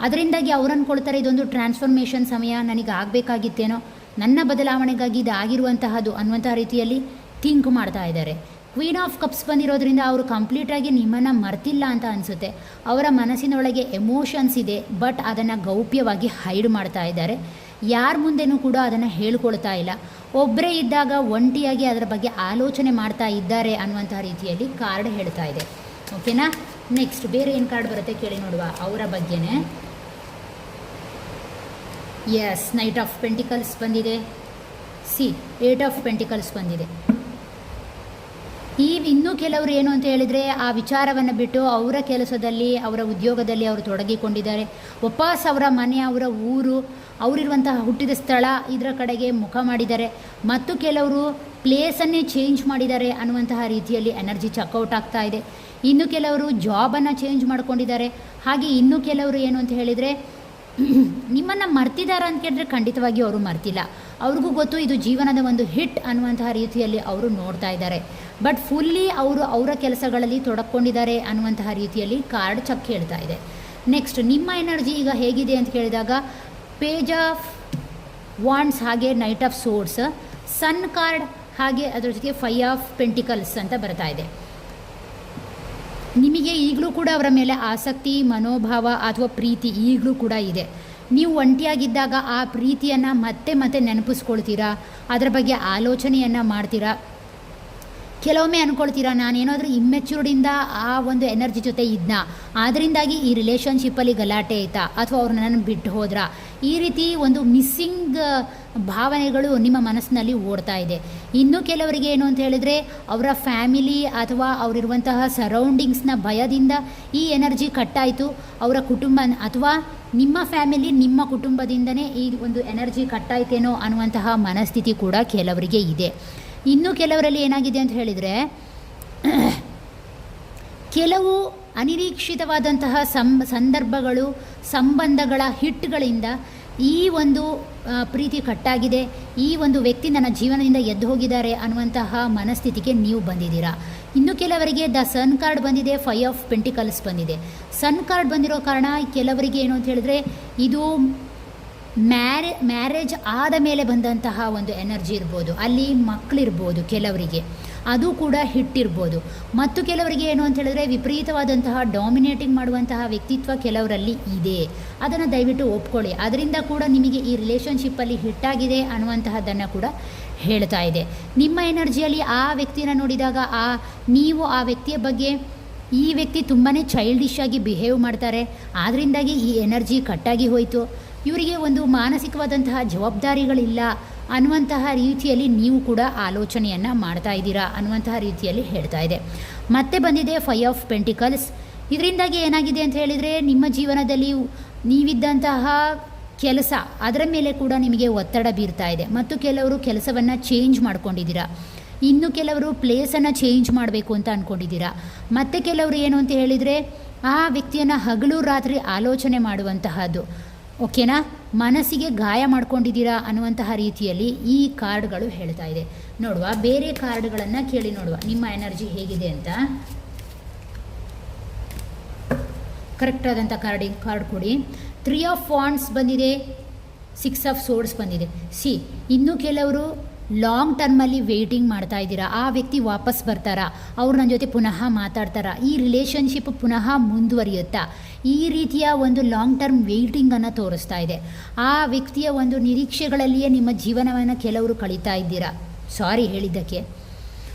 ಅದರಿಂದಾಗಿ ಅವ್ರು ಅಂದ್ಕೊಳ್ತಾರೆ ಇದೊಂದು ಟ್ರಾನ್ಸ್ಫಾರ್ಮೇಷನ್ ಸಮಯ, ನನಗೆ ಆಗಬೇಕಾಗಿತ್ತೇನೋ, ನನ್ನ ಬದಲಾವಣೆಗಾಗಿ ಇದು ಆಗಿರುವಂತಹದ್ದು ಅನ್ನುವಂತಹ ರೀತಿಯಲ್ಲಿ ಥಿಂಕ್ ಮಾಡ್ತಾ ಇದ್ದಾರೆ. ಕ್ವೀನ್ ಆಫ್ ಕಪ್ಸ್ ಬಂದಿರೋದ್ರಿಂದ ಅವರು ಕಂಪ್ಲೀಟಾಗಿ ನಿಮ್ಮನ್ನು ಮರ್ತಿಲ್ಲ ಅಂತ ಅನಿಸುತ್ತೆ. ಅವರ ಮನಸ್ಸಿನೊಳಗೆ ಎಮೋಷನ್ಸ್ ಇದೆ, ಬಟ್ ಅದನ್ನು ಗೌಪ್ಯವಾಗಿ ಹೈಡ್ ಮಾಡ್ತಾ ಇದ್ದಾರೆ. ಯಾರ ಮುಂದೆನೂ ಕೂಡ ಅದನ್ನು ಹೇಳ್ಕೊಳ್ತಾ ಇಲ್ಲ. ಒಬ್ಬರೇ ಇದ್ದಾಗ ಒಂಟಿಯಾಗಿ ಅದರ ಬಗ್ಗೆ ಆಲೋಚನೆ ಮಾಡ್ತಾ ಇದ್ದಾರೆ ಅನ್ನುವಂಥ ರೀತಿಯಲ್ಲಿ ಕಾರ್ಡ್ ಹೇಳ್ತಾ ಇದೆ. ಓಕೆನಾ. ನೆಕ್ಸ್ಟ್ ಬೇರೆ ಏನು ಕಾರ್ಡ್ ಬರುತ್ತೆ ಕೇಳಿ ನೋಡುವ ಅವರ ಬಗ್ಗೆನೇ. ಎಸ್, ನೈಟ್ ಆಫ್ ಪೆಂಟಿಕಲ್ಸ್ ಬಂದಿದೆ. ಸಿ, 8 ಆಫ್ ಪೆಂಟಿಕಲ್ಸ್ ಬಂದಿದೆ. ಇನ್ನೂ ಕೆಲವರು ಏನು ಅಂತ ಹೇಳಿದರೆ ಆ ವಿಚಾರವನ್ನು ಬಿಟ್ಟು ಅವರ ಕೆಲಸದಲ್ಲಿ, ಅವರ ಉದ್ಯೋಗದಲ್ಲಿ ಅವರು ತೊಡಗಿಕೊಂಡಿದ್ದಾರೆ. ವಾಪಸ್ ಅವರ ಮನೆ, ಅವರ ಊರು, ಅವರಿರುವಂತಹ ಹುಟ್ಟಿದ ಸ್ಥಳ ಇದರ ಕಡೆಗೆ ಮುಖ ಮಾಡಿದ್ದಾರೆ. ಮತ್ತು ಕೆಲವರು ಪ್ಲೇಸನ್ನೇ ಚೇಂಜ್ ಮಾಡಿದ್ದಾರೆ ಅನ್ನುವಂತಹ ರೀತಿಯಲ್ಲಿ ಎನರ್ಜಿ ಚೆಕ್ಔಟ್ ಆಗ್ತಾ ಇದೆ. ಇನ್ನು ಕೆಲವರು ಜಾಬನ್ನು ಚೇಂಜ್ ಮಾಡ್ಕೊಂಡಿದ್ದಾರೆ. ಹಾಗೆ ಇನ್ನೂ ಕೆಲವರು ಏನು ಅಂತ ಹೇಳಿದರೆ ನಿಮ್ಮನ್ನು ಮರ್ತಿದ್ದಾರೆ ಅಂತ ಕೇಳಿದ್ರೆ ಖಂಡಿತವಾಗಿ ಅವರು ಮರ್ತಿಲ್ಲ. ಅವ್ರಿಗೂ ಗೊತ್ತು ಇದು ಜೀವನದ ಒಂದು ಹಿಟ್ ಅನ್ನುವಂತಹ ರೀತಿಯಲ್ಲಿ ಅವರು ನೋಡ್ತಾ ಇದ್ದಾರೆ. ಬಟ್ ಫುಲ್ಲಿ ಅವರು ಅವರ ಕೆಲಸಗಳಲ್ಲಿ ತೊಡಕೊಂಡಿದ್ದಾರೆ ಅನ್ನುವಂತಹ ರೀತಿಯಲ್ಲಿ ಕಾರ್ಡ್ ಚೆಕ್ ಹೇಳ್ತಾ ಇದೆ. ನೆಕ್ಸ್ಟ್ ನಿಮ್ಮ ಎನರ್ಜಿ ಈಗ ಹೇಗಿದೆ ಅಂತ ಕೇಳಿದಾಗ ಪೇಜ್ ಆಫ್ ವಾಂಡ್ಸ್, ಹಾಗೆ ನೈಟ್ ಆಫ್ ಸೋರ್ಡ್ಸ್, ಸನ್ ಕಾರ್ಡ್, ಹಾಗೆ ಅದರ ಜೊತೆಗೆ 5 ಆಫ್ ಪೆಂಟಿಕಲ್ಸ್ ಅಂತ ಬರ್ತಾ ಇದೆ. ನಿಮಗೆ ಈಗಲೂ ಕೂಡ ಅವರ ಮೇಲೆ ಆಸಕ್ತಿ, ಮನೋಭಾವ ಅಥವಾ ಪ್ರೀತಿ ಈಗಲೂ ಕೂಡ ಇದೆ. ನೀವು ಒಂಟಿಯಾಗಿದ್ದಾಗ ಆ ಪ್ರೀತಿಯನ್ನು ಮತ್ತೆ ಮತ್ತೆ ನೆನಪಿಸ್ಕೊಳ್ತೀರಾ, ಅದರ ಬಗ್ಗೆ ಆಲೋಚನೆಯನ್ನು ಮಾಡ್ತೀರಾ. ಕೆಲವೊಮ್ಮೆ ಅಂದ್ಕೊಳ್ತೀರಾ ನಾನೇನಾದರೂ ಇಮ್ಮೆಚ್ಯೂರ್ಡಿಂದ ಆ ಒಂದು ಎನರ್ಜಿ ಜೊತೆ ಇದ್ನ, ಅದರಿಂದಾಗಿ ಈ ರಿಲೇಷನ್ಶಿಪ್ಪಲ್ಲಿ ಗಲಾಟೆ ಆಯಿತಾ, ಅಥವಾ ಅವ್ರು ನನ್ನನ್ನು ಬಿಟ್ಟು ಹೋದ್ರಾ, ಈ ರೀತಿ ಒಂದು ಮಿಸ್ಸಿಂಗ್ ಭಾವನೆಗಳು ನಿಮ್ಮ ಮನಸ್ಸಿನಲ್ಲಿ ಓಡ್ತಾ ಇದೆ. ಇನ್ನು ಕೆಲವರಿಗೆ ಏನು ಅಂತ ಹೇಳಿದರೆ ಅವರ ಫ್ಯಾಮಿಲಿ ಅಥವಾ ಅವರಿರುವಂತಹ ಸರೌಂಡಿಂಗ್ಸ್ನ ಭಯದಿಂದ ಈ ಎನರ್ಜಿ ಕಟ್ಟಾಯಿತು. ಅವರ ಕುಟುಂಬ ಅಥವಾ ನಿಮ್ಮ ಫ್ಯಾಮಿಲಿ, ನಿಮ್ಮ ಕುಟುಂಬದಿಂದನೇ ಈ ಒಂದು ಎನರ್ಜಿ ಕಟ್ಟಾಯ್ತೇನೋ ಅನ್ನುವಂತಹ ಮನಸ್ಥಿತಿ ಕೂಡ ಕೆಲವರಿಗೆ ಇದೆ. ಇನ್ನು ಕೆಲವರಲ್ಲಿ ಏನಾಗಿದೆ ಅಂತ ಹೇಳಿದರೆ ಕೆಲವು ಅನಿರೀಕ್ಷಿತವಾದಂತಹ ಸಂದರ್ಭಗಳು, ಸಂಬಂಧಗಳ ಹಿಟ್ಗಳಿಂದ ಈ ಒಂದು ಪ್ರೀತಿ ಕಟ್ಟಾಗಿದೆ, ಈ ಒಂದು ವ್ಯಕ್ತಿ ನನ್ನ ಜೀವನದಿಂದ ಎದ್ದು ಹೋಗಿದ್ದಾರೆ ಅನ್ನುವಂತಹ ಮನಸ್ಥಿತಿಗೆ ನೀವು ಬಂದಿದ್ದೀರಾ. ಇನ್ನು ಕೆಲವರಿಗೆ ದ ಸನ್ ಕಾರ್ಡ್ ಬಂದಿದೆ, 5 ಆಫ್ ಪೆಂಟಿಕಲ್ಸ್ ಬಂದಿದೆ. ಸನ್ ಕಾರ್ಡ್ ಬಂದಿರೋ ಕಾರಣ ಕೆಲವರಿಗೆ ಏನು ಅಂತ ಹೇಳಿದ್ರೆ ಇದು ಮ್ಯಾರೇಜ್ ಆದ ಮೇಲೆ ಬಂದಂತಹ ಒಂದು ಎನರ್ಜಿ ಇರ್ಬೋದು, ಅಲ್ಲಿ ಮಕ್ಕಳಿರ್ಬೋದು, ಕೆಲವರಿಗೆ ಅದು ಕೂಡ ಹಿಟ್ಟಿರ್ಬೋದು. ಮತ್ತು ಕೆಲವರಿಗೆ ಏನು ಅಂತ ಹೇಳಿದ್ರೆ ವಿಪರೀತವಾದಂತಹ ಡಾಮಿನೇಟಿಂಗ್ ಮಾಡುವಂತಹ ವ್ಯಕ್ತಿತ್ವ ಕೆಲವರಲ್ಲಿ ಇದೆ. ಅದನ್ನು ದಯವಿಟ್ಟು ಒಪ್ಕೊಳ್ಳಿ. ಅದರಿಂದ ಕೂಡ ನಿಮಗೆ ಈ ರಿಲೇಷನ್ಶಿಪ್ಪಲ್ಲಿ ಹಿಟ್ಟಾಗಿದೆ ಅನ್ನುವಂತಹದ್ದನ್ನು ಕೂಡ ಹೇಳ್ತಾ ಇದೆ. ನಿಮ್ಮ ಎನರ್ಜಿಯಲ್ಲಿ ಆ ವ್ಯಕ್ತಿನ ನೋಡಿದಾಗ ನೀವು ಆ ವ್ಯಕ್ತಿಯ ಬಗ್ಗೆ ಈ ವ್ಯಕ್ತಿ ತುಂಬಾ ಚೈಲ್ಡಿಶ್ ಆಗಿ ಬಿಹೇವ್ ಮಾಡ್ತಾರೆ, ಆದ್ದರಿಂದಾಗಿ ಈ ಎನರ್ಜಿ ಕಟ್ಟಾಗಿ ಹೋಯಿತು, ಇವರಿಗೆ ಒಂದು ಮಾನಸಿಕವಾದಂತಹ ಜವಾಬ್ದಾರಿಗಳಿಲ್ಲ ಅನ್ನುವಂತಹ ರೀತಿಯಲ್ಲಿ ನೀವು ಕೂಡ ಆಲೋಚನೆಯನ್ನು ಮಾಡ್ತಾ ಇದ್ದೀರಾ ಅನ್ನುವಂತಹ ರೀತಿಯಲ್ಲಿ ಹೇಳ್ತಾ ಇದೆ. ಮತ್ತೆ ಬಂದಿದೆ 5 ಆಫ್ ಪೆಂಟಿಕಲ್ಸ್. ಇದರಿಂದಾಗಿ ಏನಾಗಿದೆ ಅಂತ ಹೇಳಿದರೆ ನಿಮ್ಮ ಜೀವನದಲ್ಲಿ ನೀವಿದ್ದಂತಹ ಕೆಲಸ ಅದರ ಮೇಲೆ ಕೂಡ ನಿಮಗೆ ಒತ್ತಡ ಬೀರ್ತಾ ಇದೆ. ಮತ್ತು ಕೆಲವರು ಕೆಲಸವನ್ನು ಚೇಂಜ್ ಮಾಡ್ಕೊಂಡಿದ್ದೀರಾ, ಇನ್ನು ಕೆಲವರು ಪ್ಲೇಸನ್ನು ಚೇಂಜ್ ಮಾಡಬೇಕು ಅಂತ ಅಂದ್ಕೊಂಡಿದ್ದೀರಾ. ಮತ್ತು ಕೆಲವರು ಏನು ಅಂತ ಹೇಳಿದರೆ ಆ ವ್ಯಕ್ತಿಯನ್ನು ಹಗಲು ರಾತ್ರಿ ಆಲೋಚನೆ ಮಾಡುವಂತಹದ್ದು. ಓಕೆನಾ. ಮನಸ್ಸಿಗೆ ಗಾಯ ಮಾಡ್ಕೊಂಡಿದ್ದೀರಾ ಅನ್ನುವಂತಹ ರೀತಿಯಲ್ಲಿ ಈ ಕಾರ್ಡ್ಗಳು ಹೇಳ್ತಾ ಇದೆ. ನೋಡುವ ಬೇರೆ ಕಾರ್ಡ್ಗಳನ್ನು ಕೇಳಿ ನೋಡುವ ನಿಮ್ಮ ಎನರ್ಜಿ ಹೇಗಿದೆ ಅಂತ. ಕರೆಕ್ಟ್ ಆದಂಥ ಕಾರ್ಡ್ ಕೊಡಿ. 3 ಆಫ್ ವಾಂಡ್ಸ್ ಬಂದಿದೆ, 6 ಆಫ್ ಸೋರ್ಡ್ಸ್ ಬಂದಿದೆ. ಇನ್ನೂ ಕೆಲವರು ಲಾಂಗ್ ಟರ್ಮಲ್ಲಿ ವೆಯ್ಟಿಂಗ್ ಮಾಡ್ತಾ ಇದ್ದೀರಾ. ಆ ವ್ಯಕ್ತಿ ವಾಪಸ್ ಬರ್ತಾರಾ, ಅವ್ರು ನನ್ನ ಜೊತೆ ಪುನಃ ಮಾತಾಡ್ತಾರಾ, ಈ ರಿಲೇಷನ್ಶಿಪ್ ಪುನಃ ಮುಂದುವರಿಯುತ್ತಾ, ಈ ರೀತಿಯ ಒಂದು ಲಾಂಗ್ ಟರ್ಮ್ ವೆಯ್ಟಿಂಗನ್ನು ತೋರಿಸ್ತಾ ಇದೆ. ಆ ವ್ಯಕ್ತಿಯ ಒಂದು ನಿರೀಕ್ಷೆಗಳಲ್ಲಿಯೇ ನಿಮ್ಮ ಜೀವನವನ್ನು ಕೆಲವರು ಕಳೀತಾ ಇದ್ದೀರಾ. ಸಾರಿ ಹೇಳಿದ್ದಕ್ಕೆ.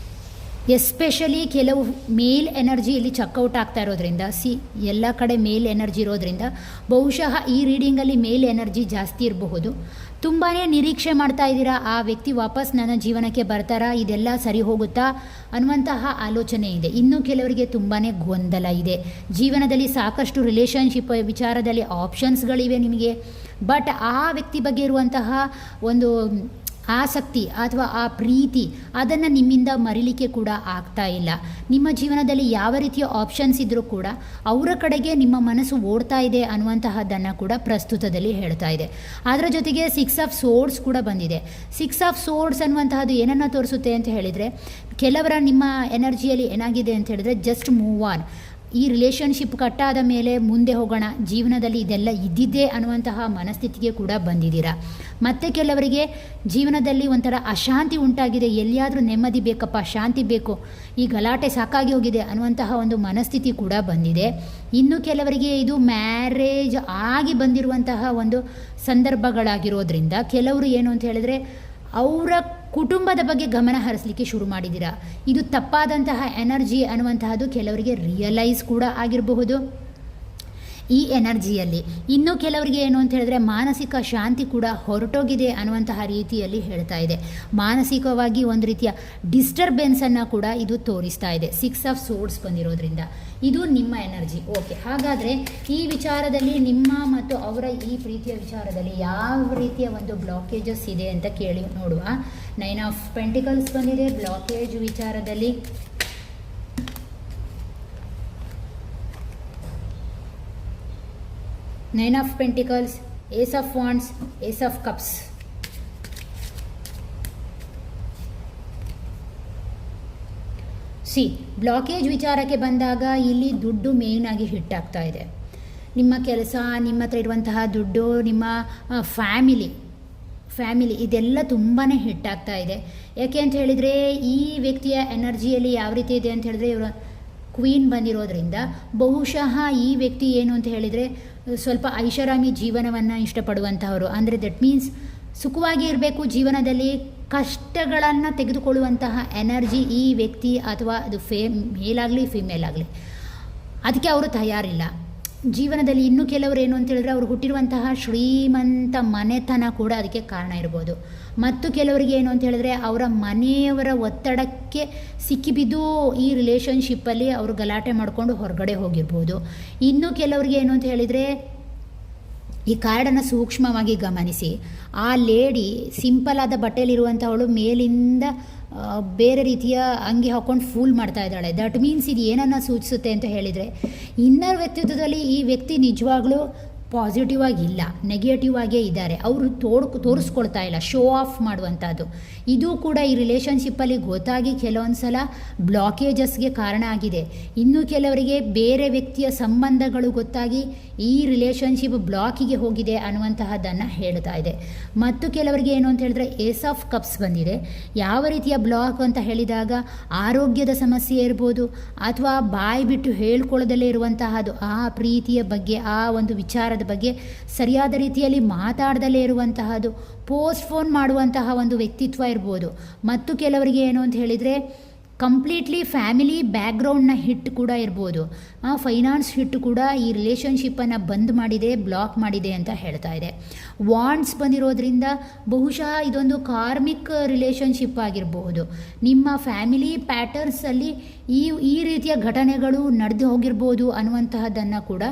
ಎಸ್ಪೆಷಲಿ ಕೆಲವು ಮೇಲ್ ಎನರ್ಜಿ ಇಲ್ಲಿ ಚೆಕ್ಔಟ್ ಆಗ್ತಾ ಇರೋದ್ರಿಂದ, ಎಲ್ಲ ಕಡೆ ಮೇಲ್ ಎನರ್ಜಿ ಇರೋದ್ರಿಂದ ಬಹುಶಃ ಈ ರೀಡಿಂಗಲ್ಲಿ ಮೇಲ್ ಎನರ್ಜಿ ಜಾಸ್ತಿ ಇರಬಹುದು. ತುಂಬಾ ನಿರೀಕ್ಷೆ ಮಾಡ್ತಾ ಇದ್ದೀರಾ, ಆ ವ್ಯಕ್ತಿ ವಾಪಸ್ ನನ್ನ ಜೀವನಕ್ಕೆ ಬರ್ತಾರಾ, ಇದೆಲ್ಲ ಸರಿ ಹೋಗುತ್ತಾ ಅನ್ನುವಂತಹ ಆಲೋಚನೆ ಇದೆ. ಇನ್ನು ಕೆಲವರಿಗೆ ತುಂಬಾ ಗೊಂದಲ ಇದೆ. ಜೀವನದಲ್ಲಿ ಸಾಕಷ್ಟು ರಿಲೇಷನ್ಶಿಪ್ ವಿಚಾರದಲ್ಲಿ ಆಪ್ಷನ್ಸ್ಗಳಿವೆ ನಿಮಗೆ, ಬಟ್ ಆ ವ್ಯಕ್ತಿ ಬಗ್ಗೆ ಇರುವಂತಹ ಒಂದು ಆಸಕ್ತಿ ಅಥವಾ ಆ ಪ್ರೀತಿ ಅದನ್ನು ನಿಮ್ಮಿಂದ ಮರಿಲಿಕ್ಕೆ ಕೂಡ ಆಗ್ತಾ ಇಲ್ಲ. ನಿಮ್ಮ ಜೀವನದಲ್ಲಿ ಯಾವ ರೀತಿಯ ಆಪ್ಷನ್ಸ್ ಇದ್ದರೂ ಕೂಡ ಅವರ ಕಡೆಗೆ ನಿಮ್ಮ ಮನಸ್ಸು ಓಡ್ತಾ ಇದೆ ಅನ್ನುವಂತಹದ್ದನ್ನು ಕೂಡ ಪ್ರಸ್ತುತದಲ್ಲಿ ಹೇಳ್ತಾ ಇದೆ. ಅದರ ಜೊತೆಗೆ 6 ಆಫ್ ಸೋರ್ಡ್ಸ್ ಕೂಡ ಬಂದಿದೆ. 6 ಆಫ್ ಸೋರ್ಡ್ಸ್ ಅನ್ನುವಂತಹದ್ದು ಏನನ್ನು ತೋರಿಸುತ್ತೆ ಅಂತ ಹೇಳಿದರೆ, ಕೆಲವರ ನಿಮ್ಮ ಎನರ್ಜಿಯಲ್ಲಿ ಏನಾಗಿದೆ ಅಂತ ಹೇಳಿದ್ರೆ ಜಸ್ಟ್ ಮೂವ್ ಆನ್, ಈ ರಿಲೇಷನ್ಶಿಪ್ ಕಟ್ಟಾದ ಮೇಲೆ ಮುಂದೆ ಹೋಗೋಣ, ಜೀವನದಲ್ಲಿ ಇದೆಲ್ಲ ಇದ್ದಿದ್ದೇ ಅನ್ನುವಂತಹ ಮನಸ್ಥಿತಿಗೆ ಕೂಡ ಬಂದಿದ್ದೀರಾ. ಮತ್ತು ಕೆಲವರಿಗೆ ಜೀವನದಲ್ಲಿ ಒಂಥರ ಅಶಾಂತಿ ಉಂಟಾಗಿದೆ, ಎಲ್ಲಿಯಾದರೂ ನೆಮ್ಮದಿ ಬೇಕಪ್ಪ, ಶಾಂತಿ ಬೇಕು, ಈ ಗಲಾಟೆ ಸಾಕಾಗಿ ಹೋಗಿದೆ ಅನ್ನುವಂತಹ ಒಂದು ಮನಸ್ಥಿತಿ ಕೂಡ ಬಂದಿದೆ. ಇನ್ನು ಕೆಲವರಿಗೆ ಇದು ಮ್ಯಾರೇಜ್ ಆಗಿ ಬಂದಿರುವಂತಹ ಒಂದು ಸಂದರ್ಭಗಳಾಗಿರೋದ್ರಿಂದ ಕೆಲವರು ಏನು ಅಂತ ಹೇಳಿದ್ರೆ ಅವರ ಕುಟುಂಬದ ಬಗ್ಗೆ ಗಮನ ಹರಿಸಲಿಕ್ಕೆ ಶುರು ಮಾಡಿದ್ದೀರಾ. ಇದು ತಪ್ಪಾದಂತಹ ಎನರ್ಜಿ ಅನ್ನುವಂತಹದ್ದು ಕೆಲವರಿಗೆ ರಿಯಲೈಸ್ ಕೂಡ ಆಗಿರಬಹುದು ಈ ಎನರ್ಜಿಯಲ್ಲಿ. ಇನ್ನು ಕೆಲವರಿಗೆ ಏನು ಅಂತ ಹೇಳಿದ್ರೆ ಮಾನಸಿಕ ಶಾಂತಿ ಕೂಡ ಹೊರಟೋಗಿದೆ ಅನ್ನುವಂತಹ ರೀತಿಯಲ್ಲಿ ಹೇಳ್ತಾ ಇದೆ. ಮಾನಸಿಕವಾಗಿ ಒಂದು ರೀತಿಯ ಡಿಸ್ಟರ್ಬೆನ್ಸನ್ನು ಕೂಡ ಇದು ತೋರಿಸ್ತಾ ಇದೆ 6 ಆಫ್ ಸೋರ್ಡ್ಸ್ ಬಂದಿರೋದ್ರಿಂದ. ಇದು ನಿಮ್ಮ ಎನರ್ಜಿ. ಓಕೆ, ಹಾಗಾದರೆ ಈ ವಿಚಾರದಲ್ಲಿ ನಿಮ್ಮ ಮತ್ತು ಅವರ ಈ ಪ್ರೀತಿಯ ವಿಚಾರದಲ್ಲಿ ಯಾವ ರೀತಿಯ ಒಂದು ಬ್ಲಾಕೇಜಸ್ ಇದೆ ಅಂತ ಕೇಳಿ ನೋಡುವ. 9 ಆಫ್ ಪೆಂಟಿಕಲ್ಸ್ ಬಂದಿದೆ ಬ್ಲಾಕೇಜ್ ವಿಚಾರದಲ್ಲಿ. Nine of Pentacles, Ace of Wands, Ace of Cups. Blockage ವಿಚಾರಕ್ಕೆ ಬಂದಾಗ ಇಲ್ಲಿ ದುಡ್ಡು ಮೇಯ್ನ್ ಆಗಿ ಹಿಟ್ ಆಗ್ತಾ ಇದೆ. ನಿಮ್ಮ ಕೆಲಸ, ನಿಮ್ಮ ಹತ್ರ ಇರುವಂತಹ ದುಡ್ಡು, ನಿಮ್ಮ ಫ್ಯಾಮಿಲಿ ಇದೆಲ್ಲ ತುಂಬಾ ಹಿಟ್ ಆಗ್ತಾ ಇದೆ. ಯಾಕೆ ಅಂತ ಹೇಳಿದರೆ ಈ ವ್ಯಕ್ತಿಯ ಎನರ್ಜಿಯಲ್ಲಿ ಯಾವ ರೀತಿ ಇದೆ ಅಂತ ಹೇಳಿದ್ರೆ, ಇವರು ಕ್ವೀನ್ ಬಂದಿರೋದ್ರಿಂದ ಬಹುಶಃ ಈ ವ್ಯಕ್ತಿ ಏನು ಅಂತ ಹೇಳಿದರೆ ಸ್ವಲ್ಪ ಐಷಾರಾಮಿ ಜೀವನವನ್ನು ಇಷ್ಟಪಡುವಂತಹವರು. ಅಂದರೆ ದಟ್ ಮೀನ್ಸ್ ಸುಖವಾಗಿ ಇರಬೇಕು ಜೀವನದಲ್ಲಿ, ಕಷ್ಟಗಳನ್ನು ತೆಗೆದುಕೊಳ್ಳುವಂತಹ ಎನರ್ಜಿ ಈ ವ್ಯಕ್ತಿ ಅಥವಾ ಅದು ಮೇಲ್ ಆಗಲಿ ಫಿಮೇಲ್ ಆಗಲಿ ಅದಕ್ಕೆ ಅವರು ತಯಾರಿಲ್ಲ ಜೀವನದಲ್ಲಿ. ಇನ್ನೂ ಕೆಲವರು ಏನು ಅಂತ ಹೇಳಿದ್ರೆ ಅವರು ಹುಟ್ಟಿರುವಂತಹ ಶ್ರೀಮಂತ ಮನೆತನ ಕೂಡ ಅದಕ್ಕೆ ಕಾರಣ ಇರ್ಬೋದು. ಮತ್ತು ಕೆಲವರಿಗೆ ಏನು ಅಂತ ಹೇಳಿದ್ರೆ ಅವರ ಮನೆಯವರ ಒತ್ತಡಕ್ಕೆ ಸಿಕ್ಕಿಬಿದ್ದು ಈ ರಿಲೇಷನ್ಶಿಪ್ಪಲ್ಲಿ ಅವರು ಗಲಾಟೆ ಮಾಡಿಕೊಂಡು ಹೊರಗಡೆ ಹೋಗಿರ್ಬೋದು. ಇನ್ನು ಕೆಲವರಿಗೆ ಏನು ಅಂತ ಹೇಳಿದರೆ ಈ ಕಾರ್ಡನ್ನು ಸೂಕ್ಷ್ಮವಾಗಿ ಗಮನಿಸಿ. ಆ ಲೇಡಿ ಸಿಂಪಲ್ ಆದ ಬಟ್ಟೆಯಲ್ಲಿರುವಂಥವಳು ಮೇಲಿಂದ ಬೇರೆ ರೀತಿಯ ಅಂಗಿ ಹಾಕ್ಕೊಂಡು ಫೂಲ್ ಮಾಡ್ತಾ ಇದ್ದಾಳೆ. ದಟ್ ಮೀನ್ಸ್ ಇದು ಏನನ್ನು ಸೂಚಿಸುತ್ತೆ ಅಂತ ಹೇಳಿದರೆ ಇನ್ನರ್ ವ್ಯಕ್ತಿತ್ವದಲ್ಲಿ ಈ ವ್ಯಕ್ತಿ ನಿಜವಾಗ್ಲೂ ಪಾಸಿಟಿವ್ ಆಗಿಲ್ಲ, ನೆಗೆಟಿವ್ ಆಗೇ ಇದ್ದಾರೆ. ಅವರು ತೋರಿಸ್ಕೊಳ್ತಾ ಇಲ್ಲ, ಶೋ ಆಫ್ ಮಾಡುವಂಥದ್ದು. ಇದು ಕೂಡ ಈ ರಿಲೇಷನ್ಶಿಪ್ಪಲ್ಲಿ ಗೊತ್ತಾಗಿ ಕೆಲವೊಂದು ಸಲ ಬ್ಲಾಕೇಜಸ್ಗೆ ಕಾರಣ ಆಗಿದೆ. ಇನ್ನು ಕೆಲವರಿಗೆ ಬೇರೆ ವ್ಯಕ್ತಿಯ ಸಂಬಂಧಗಳು ಗೊತ್ತಾಗಿ ಈ ರಿಲೇಷನ್ಶಿಪ್ ಬ್ಲಾಕಿಗೆ ಹೋಗಿದೆ ಅನ್ನುವಂತಹದ್ದನ್ನು ಹೇಳ್ತಾ ಇದೆ. ಮತ್ತು ಕೆಲವರಿಗೆ ಏನು ಅಂತ ಹೇಳಿದ್ರೆ ಏಸ್ ಆಫ್ ಕಪ್ಸ್ ಬಂದಿದೆ. ಯಾವ ರೀತಿಯ ಬ್ಲಾಕ್ ಅಂತ ಹೇಳಿದಾಗ ಆರೋಗ್ಯದ ಸಮಸ್ಯೆ ಇರ್ಬೋದು, ಅಥವಾ ಬಾಯಿ ಬಿಟ್ಟು ಹೇಳ್ಕೊಳ್ಳದಲ್ಲೇ ಇರುವಂತಹದ್ದು, ಆ ಪ್ರೀತಿಯ ಬಗ್ಗೆ, ಆ ಒಂದು ವಿಚಾರದ ಬಗ್ಗೆ ಸರಿಯಾದ ರೀತಿಯಲ್ಲಿ ಮಾತಾಡದಲ್ಲೇ ಇರುವಂತಹದ್ದು, ಪೋಸ್ಟ್ಪೋನ್ ಮಾಡುವಂತಹ ಒಂದು ವ್ಯಕ್ತಿತ್ವ ಇರ್ಬೋದು. ಮತ್ತು ಕೆಲವರಿಗೆ ಏನು ಅಂತ ಹೇಳಿದರೆ ಕಂಪ್ಲೀಟ್ಲಿ ಫ್ಯಾಮಿಲಿ ಬ್ಯಾಕ್ಗ್ರೌಂಡ್ನ ಹಿಟ್ ಕೂಡ ಇರ್ಬೋದು, ಫೈನಾನ್ಸ್ ಹಿಟ್ ಕೂಡ ಈ ರಿಲೇಷನ್ಶಿಪ್ಪನ್ನು ಬಂದ್ ಮಾಡಿದೆ, ಬ್ಲಾಕ್ ಮಾಡಿದೆ ಅಂತ ಹೇಳ್ತಾ ಇದೆ. ವಾಂಡ್ಸ್ ಬಂದಿರೋದ್ರಿಂದ ಬಹುಶಃ ಇದೊಂದು ಕಾರ್ಮಿಕ್ ರಿಲೇಷನ್ಶಿಪ್ ಆಗಿರಬಹುದು. ನಿಮ್ಮ ಫ್ಯಾಮಿಲಿ ಪ್ಯಾಟರ್ನ್ಸಲ್ಲಿ ಈ ರೀತಿಯ ಘಟನೆಗಳು ನಡೆದು ಹೋಗಿರ್ಬೋದು ಅನ್ನುವಂತಹದ್ದನ್ನು ಕೂಡ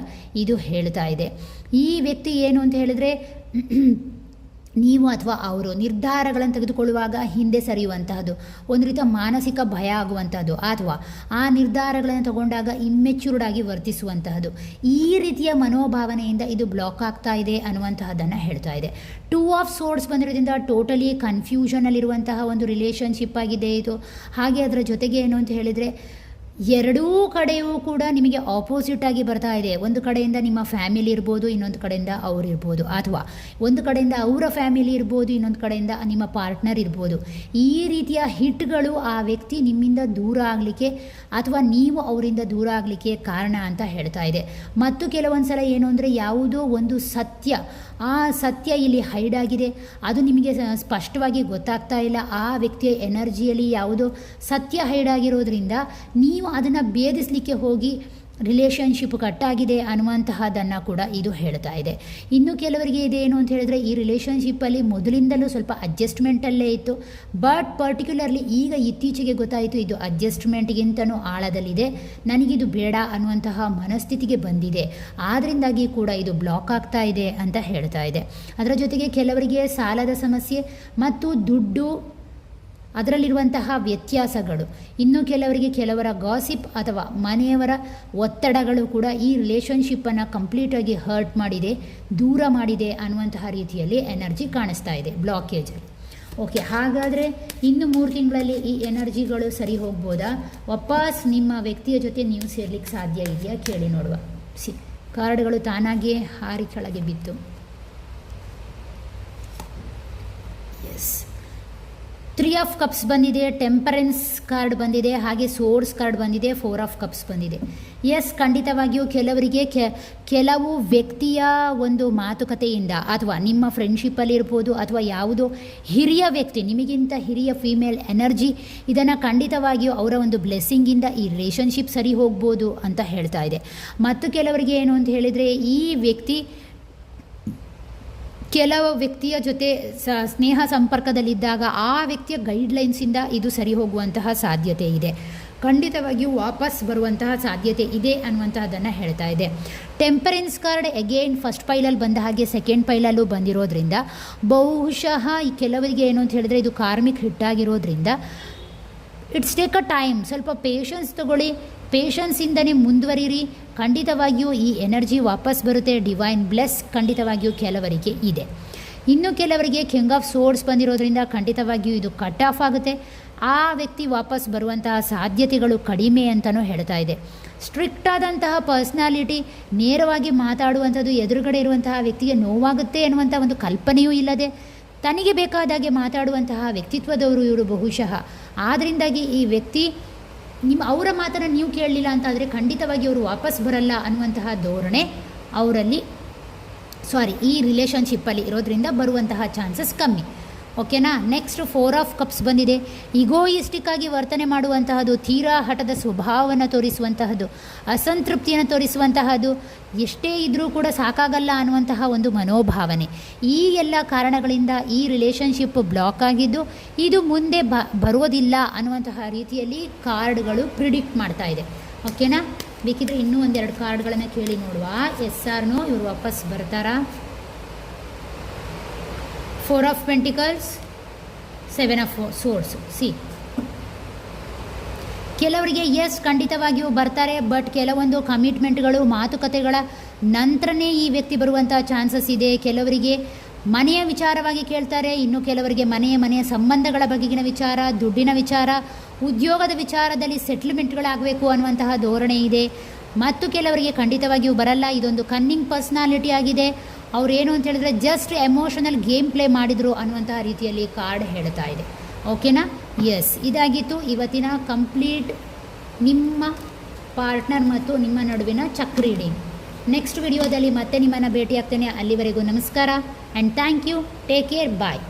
ಇದು ಹೇಳ್ತಾ ಇದೆ. ಈ ವ್ಯಕ್ತಿ ಏನು ಅಂತ ಹೇಳಿದರೆ ನೀವು ಅಥವಾ ಅವರು ನಿರ್ಧಾರಗಳನ್ನು ತೆಗೆದುಕೊಳ್ಳುವಾಗ ಹಿಂದೆ ಸರಿಯುವಂತಹದ್ದು, ಒಂದು ರೀತಿಯ ಮಾನಸಿಕ ಭಯ ಆಗುವಂಥದ್ದು, ಅಥವಾ ಆ ನಿರ್ಧಾರಗಳನ್ನು ತಗೊಂಡಾಗ ಇಮ್ಮೆಚ್ಯೂರ್ಡ್ ಆಗಿ ವರ್ತಿಸುವಂತಹದ್ದು, ಈ ರೀತಿಯ ಮನೋಭಾವನೆಯಿಂದ ಇದು ಬ್ಲಾಕ್ ಆಗ್ತಾ ಇದೆ ಅನ್ನುವಂತಹದ್ದನ್ನು ಹೇಳ್ತಾ ಇದೆ. 2 ಆಫ್ ಸೋರ್ಡ್ಸ್ ಬಂದಿರೋದ್ರಿಂದ ಟೋಟಲಿ ಕನ್ಫ್ಯೂಷನಲ್ಲಿರುವಂತಹ ಒಂದು ರಿಲೇಷನ್ಶಿಪ್ ಆಗಿದೆ ಇದು. ಹಾಗೆ ಅದರ ಜೊತೆಗೆ ಏನು ಅಂತ ಹೇಳಿದರೆ ಎರಡೂ ಕಡೆಯೂ ಕೂಡ ನಿಮಗೆ ಆಪೋಸಿಟ್ ಆಗಿ ಬರ್ತಾ ಇದೆ. ಒಂದು ಕಡೆಯಿಂದ ನಿಮ್ಮ ಫ್ಯಾಮಿಲಿ ಇರ್ಬೋದು, ಇನ್ನೊಂದು ಕಡೆಯಿಂದ ಅವ್ರು ಇರ್ಬೋದು, ಅಥವಾ ಒಂದು ಕಡೆಯಿಂದ ಅವರ ಫ್ಯಾಮಿಲಿ ಇರ್ಬೋದು, ಇನ್ನೊಂದು ಕಡೆಯಿಂದ ನಿಮ್ಮ ಪಾರ್ಟ್ನರ್ ಇರ್ಬೋದು. ಈ ರೀತಿಯ ಹಿಟ್ಗಳು ಆ ವ್ಯಕ್ತಿ ನಿಮ್ಮಿಂದ ದೂರ ಆಗಲಿಕ್ಕೆ ಅಥವಾ ನೀವು ಅವರಿಂದ ದೂರ ಆಗಲಿಕ್ಕೆ ಕಾರಣ ಅಂತ ಹೇಳ್ತಾ ಇದೆ. ಮತ್ತು ಕೆಲವೊಂದು ಸಲ ಏನು ಅಂದರೆ ಯಾವುದೋ ಒಂದು ಸತ್ಯ, ಆ ಸತ್ಯ ಇಲ್ಲಿ ಹೈಡ್ ಆಗಿದೆ, ಅದು ನಿಮಗೆ ಸ್ಪಷ್ಟವಾಗಿ ಗೊತ್ತಾಗ್ತಾ ಇಲ್ಲ. ಆ ವ್ಯಕ್ತಿಯ ಎನರ್ಜಿಯಲ್ಲಿ ಯಾವುದೋ ಸತ್ಯ ಹೈಡ್ ಆಗಿರೋದ್ರಿಂದ ನೀವು ಅದನ್ನು ಭೇದಿಸಲಿಕ್ಕೆ ಹೋಗಿ ರಿಲೇಷನ್ಶಿಪ್ ಕಟ್ಟಾಗಿದೆ ಅನ್ನುವಂತಹದನ್ನು ಕೂಡ ಇದು ಹೇಳ್ತಾ ಇದೆ. ಇನ್ನು ಕೆಲವರಿಗೆ ಇದೇನು ಅಂತ ಹೇಳಿದ್ರೆ, ಈ ರಿಲೇಷನ್ಶಿಪ್ಪಲ್ಲಿ ಮೊದಲಿಂದಲೂ ಸ್ವಲ್ಪ ಅಡ್ಜಸ್ಟ್ಮೆಂಟಲ್ಲೇ ಇತ್ತು, ಬಟ್ ಪರ್ಟಿಕ್ಯುಲರ್ಲಿ ಈಗ ಇತ್ತೀಚೆಗೆ ಗೊತ್ತಾಯಿತು ಇದು ಅಡ್ಜಸ್ಟ್ಮೆಂಟ್ಗಿಂತನೂ ಆಳದಲ್ಲಿದೆ, ನನಗಿದು ಬೇಡ ಅನ್ನುವಂತಹ ಮನಸ್ಥಿತಿಗೆ ಬಂದಿದೆ, ಆದ್ದರಿಂದಾಗಿ ಕೂಡ ಇದು ಬ್ಲಾಕ್ ಆಗ್ತಾ ಇದೆ ಅಂತ ಹೇಳ್ತಾ ಇದೆ. ಅದರ ಜೊತೆಗೆ ಕೆಲವರಿಗೆ ಸಾಲದ ಸಮಸ್ಯೆ ಮತ್ತು ದುಡ್ಡು ಅದರಲ್ಲಿರುವಂತಹ ವ್ಯತ್ಯಾಸಗಳು, ಇನ್ನು ಕೆಲವರಿಗೆ ಕೆಲವರ ಗಾಸಿಪ್ ಅಥವಾ ಮನೆಯವರ ಒತ್ತಡಗಳು ಕೂಡ ಈ ರಿಲೇಷನ್ಶಿಪ್ಪನ್ನು ಕಂಪ್ಲೀಟಾಗಿ ಹರ್ಟ್ ಮಾಡಿದೆ, ದೂರ ಮಾಡಿದೆ ಅನ್ನುವಂತಹ ರೀತಿಯಲ್ಲಿ ಎನರ್ಜಿ ಕಾಣಿಸ್ತಾ ಇದೆ ಬ್ಲಾಕೇಜಲ್ಲಿ. ಓಕೆ, ಹಾಗಾದರೆ ಇನ್ನು 3 ತಿಂಗಳಲ್ಲಿ ಈ ಎನರ್ಜಿಗಳು ಸರಿ ಹೋಗ್ಬೋದಾ? ವಾಪಸ್ ನಿಮ್ಮ ವ್ಯಕ್ತಿಯ ಜೊತೆ ನೀವು ಸೇರ್ಲಿಕ್ಕೆ ಸಾಧ್ಯ ಇದೆಯಾ ಕೇಳಿ ನೋಡುವ. ಕಾರ್ಡ್ಗಳು ತಾನಾಗಿಯೇ ಹಾರಿ ಕೆಳಗೆ ಬಿತ್ತು. ಎಸ್, 3 ಆಫ್ ಕಪ್ಸ್ ಬಂದಿದೆ, ಟೆಂಪರೆನ್ಸ್ ಕಾರ್ಡ್ ಬಂದಿದೆ, ಹಾಗೆ ಸೋರ್ಸ್ ಕಾರ್ಡ್ ಬಂದಿದೆ, 4 ಆಫ್ ಕಪ್ಸ್ ಬಂದಿದೆ. ಎಸ್, ಖಂಡಿತವಾಗಿಯೂ ಕೆಲವರಿಗೆ ಕೆಲವು ವ್ಯಕ್ತಿಯ ಒಂದು ಮಾತುಕತೆಯಿಂದ ಅಥವಾ ನಿಮ್ಮ ಫ್ರೆಂಡ್ಶಿಪ್ಪಲ್ಲಿ ಇರ್ಬೋದು ಅಥವಾ ಯಾವುದೋ ಹಿರಿಯ ವ್ಯಕ್ತಿ, ನಿಮಗಿಂತ ಹಿರಿಯ ಫೀಮೇಲ್ ಎನರ್ಜಿ, ಇದನ್ನು ಖಂಡಿತವಾಗಿಯೂ ಅವರ ಒಂದು ಬ್ಲೆಸ್ಸಿಂಗಿಂದ ಈ ರಿಲೇಷನ್ಶಿಪ್ ಸರಿ ಹೋಗ್ಬೋದು ಅಂತ ಹೇಳ್ತಾ ಇದೆ. ಮತ್ತು ಕೆಲವರಿಗೆ ಏನು ಅಂತ ಹೇಳಿದರೆ, ಈ ವ್ಯಕ್ತಿ ಕೆಲವು ವ್ಯಕ್ತಿಯ ಜೊತೆ ಸ್ನೇಹ ಸಂಪರ್ಕದಲ್ಲಿದ್ದಾಗ ಆ ವ್ಯಕ್ತಿಯ ಗೈಡ್ಲೈನ್ಸಿಂದ ಇದು ಸರಿ ಹೋಗುವಂತಹ ಸಾಧ್ಯತೆ ಇದೆ, ಖಂಡಿತವಾಗಿಯೂ ವಾಪಸ್ ಬರುವಂತಹ ಸಾಧ್ಯತೆ ಇದೆ ಅನ್ನುವಂತಹದ್ದನ್ನು ಹೇಳ್ತಾ ಇದೆ. ಟೆಂಪರೆನ್ಸ್ ಕಾರ್ಡ್ ಅಗೇನ್ ಫಸ್ಟ್ ಪೈಲಲ್ಲಿ ಬಂದ ಹಾಗೆ ಸೆಕೆಂಡ್ ಪೈಲಲ್ಲೂ ಬಂದಿರೋದ್ರಿಂದ ಬಹುಶಃ ಈ ಕೆಲವರಿಗೆ ಏನು ಅಂತ ಹೇಳಿದ್ರೆ ಇದು ಕಾರ್ಮಿಕ್ ಹಿಟ್ಟಾಗಿರೋದ್ರಿಂದ ಇಟ್ಸ್ ಟೇಕ್ ಅ ಟೈಮ್, ಸ್ವಲ್ಪ ಪೇಷನ್ಸ್ ತಗೊಳ್ಳಿ, ಪೇಷನ್ಸಿಂದನೇ ಮುಂದುವರಿರಿ, ಖಂಡಿತವಾಗಿಯೂ ಈ ಎನರ್ಜಿ ವಾಪಸ್ ಬರುತ್ತೆ. ಡಿವೈನ್ ಬ್ಲೆಸ್ ಖಂಡಿತವಾಗಿಯೂ ಕೆಲವರಿಗೆ ಇದೆ. ಇನ್ನು ಕೆಲವರಿಗೆ ಕಿಂಗ್ ಆಫ್ ಸೋರ್ಡ್ಸ್ ಬಂದಿರೋದ್ರಿಂದ ಖಂಡಿತವಾಗಿಯೂ ಇದು ಕಟ್ ಆಫ್ ಆಗುತ್ತೆ, ಆ ವ್ಯಕ್ತಿ ವಾಪಸ್ ಬರುವಂತಹ ಸಾಧ್ಯತೆಗಳು ಕಡಿಮೆ ಅಂತಲೂ ಹೇಳ್ತಾ ಇದೆ. ಸ್ಟ್ರಿಕ್ಟ್ ಆದಂತಹ ಪರ್ಸ್ನಾಲಿಟಿ, ನೇರವಾಗಿ ಮಾತಾಡುವಂಥದ್ದು, ಎದುರುಗಡೆ ಇರುವಂತಹ ವ್ಯಕ್ತಿಗೆ ನೋವಾಗುತ್ತೆ ಅನ್ನುವಂಥ ಒಂದು ಕಲ್ಪನೆಯೂ ಇಲ್ಲದೆ ತನಗೆ ಬೇಕಾದಾಗೆ ಮಾತಾಡುವಂತಹ ವ್ಯಕ್ತಿತ್ವದವರು ಇವರು ಬಹುಶಃ. ಆದ್ದರಿಂದಾಗಿ ಈ ವ್ಯಕ್ತಿ ಅವರ ಮಾತನ್ನು ನೀವು ಕೇಳಲಿಲ್ಲ ಅಂತಾದರೆ ಖಂಡಿತವಾಗಿ ಅವರು ವಾಪಸ್ ಬರಲ್ಲ ಅನ್ನುವಂತಹ ಧೋರಣೆ ಅವರಲ್ಲಿ ಈ ರಿಲೇಷನ್ಶಿಪ್ಪಲ್ಲಿ ಇರೋದ್ರಿಂದ ಬರುವಂತಹ ಚಾನ್ಸಸ್ ಕಮ್ಮಿ. ಓಕೆನಾ. ನೆಕ್ಸ್ಟ್ 4 ಆಫ್ ಕಪ್ಸ್ ಬಂದಿದೆ. ಇಗೋಯಿಸ್ಟಿಕ್ ಆಗಿ ವರ್ತನೆ ಮಾಡುವಂತಹದ್ದು, ತೀರಾ ಹಠದ ಸ್ವಭಾವವನ್ನು ತೋರಿಸುವಂತಹದ್ದು, ಅಸಂತೃಪ್ತಿಯನ್ನು ತೋರಿಸುವಂತಹದ್ದು, ಎಷ್ಟೇ ಇದ್ದರೂ ಕೂಡ ಸಾಕಾಗಲ್ಲ ಅನ್ನುವಂತಹ ಒಂದು ಮನೋಭಾವನೆ, ಈ ಎಲ್ಲ ಕಾರಣಗಳಿಂದ ಈ ರಿಲೇಷನ್ಶಿಪ್ ಬ್ಲಾಕ್ ಆಗಿದ್ದು ಇದು ಮುಂದೆ ಬರೋದಿಲ್ಲ ಅನ್ನುವಂತಹ ರೀತಿಯಲ್ಲಿ ಕಾರ್ಡ್ಗಳು ಪ್ರಿಡಿಕ್ಟ್ ಮಾಡ್ತಾ ಇದೆ. ಓಕೆನಾ. ಬೇಕಿದ್ರೆ ಇನ್ನೂ 1-2 ಕಾರ್ಡ್ಗಳನ್ನು ಕೇಳಿ ನೋಡುವ. ಎಸ್ ಆರ್ ನೋ, ಇವರು ವಾಪಸ್ ಬರ್ತಾರಾ? 4 ಆಫ್ ಪೆಂಟಿಕಲ್ಸ್, 7 ಆಫ್ ಸೋರ್ಸ್. ಕೆಲವರಿಗೆ ಎಸ್ ಖಂಡಿತವಾಗಿಯೂ ಬರ್ತಾರೆ, ಬಟ್ ಕೆಲವೊಂದು ಕಮಿಟ್ಮೆಂಟ್ಗಳು, ಮಾತುಕತೆಗಳ ನಂತರನೇ ಈ ವ್ಯಕ್ತಿ ಬರುವಂಥ ಚಾನ್ಸಸ್ ಇದೆ. ಕೆಲವರಿಗೆ ಮನೆಯ ವಿಚಾರವಾಗಿ ಕೇಳ್ತಾರೆ, ಇನ್ನು ಕೆಲವರಿಗೆ ಮನೆಯ ಸಂಬಂಧಗಳ ಬಗೆಗಿನ ವಿಚಾರ, ದುಡ್ಡಿನ ವಿಚಾರ, ಉದ್ಯೋಗದ ವಿಚಾರದಲ್ಲಿ ಸೆಟ್ಲ್ಮೆಂಟ್ಗಳಾಗಬೇಕು ಅನ್ನುವಂತಹ ಧೋರಣೆ ಇದೆ. ಮತ್ತು ಕೆಲವರಿಗೆ ಖಂಡಿತವಾಗಿಯೂ ಬರಲ್ಲ, ಇದೊಂದು ಕನ್ನಿಂಗ್ ಪರ್ಸ್ನಾಲಿಟಿ ಆಗಿದೆ, ಅವರೇನು ಅಂತ ಹೇಳಿದ್ರೆ ಜಸ್ಟ್ ಎಮೋಷನಲ್ ಗೇಮ್ ಪ್ಲೇ ಮಾಡಿದರು ಅನ್ನುವಂತಹ ರೀತಿಯಲ್ಲಿ ಕಾರ್ಡ್ ಹೇಳ್ತಾ ಇದೆ. ಓಕೆನಾ. ಎಸ್, ಇದಾಗಿತ್ತು ಇವತ್ತಿನ ಕಂಪ್ಲೀಟ್ ನಿಮ್ಮ ಪಾರ್ಟ್ನರ್ ಮತ್ತು ನಿಮ್ಮ ನಡುವಿನ ಚಕ್ ರೀಡಿಂಗ್. ನೆಕ್ಸ್ಟ್ ವಿಡಿಯೋದಲ್ಲಿ ಮತ್ತೆ ನಿಮ್ಮನ್ನು ಭೇಟಿಯಾಗ್ತೇನೆ. ಅಲ್ಲಿವರೆಗೂ ನಮಸ್ಕಾರ and thank you. Take care. Bye.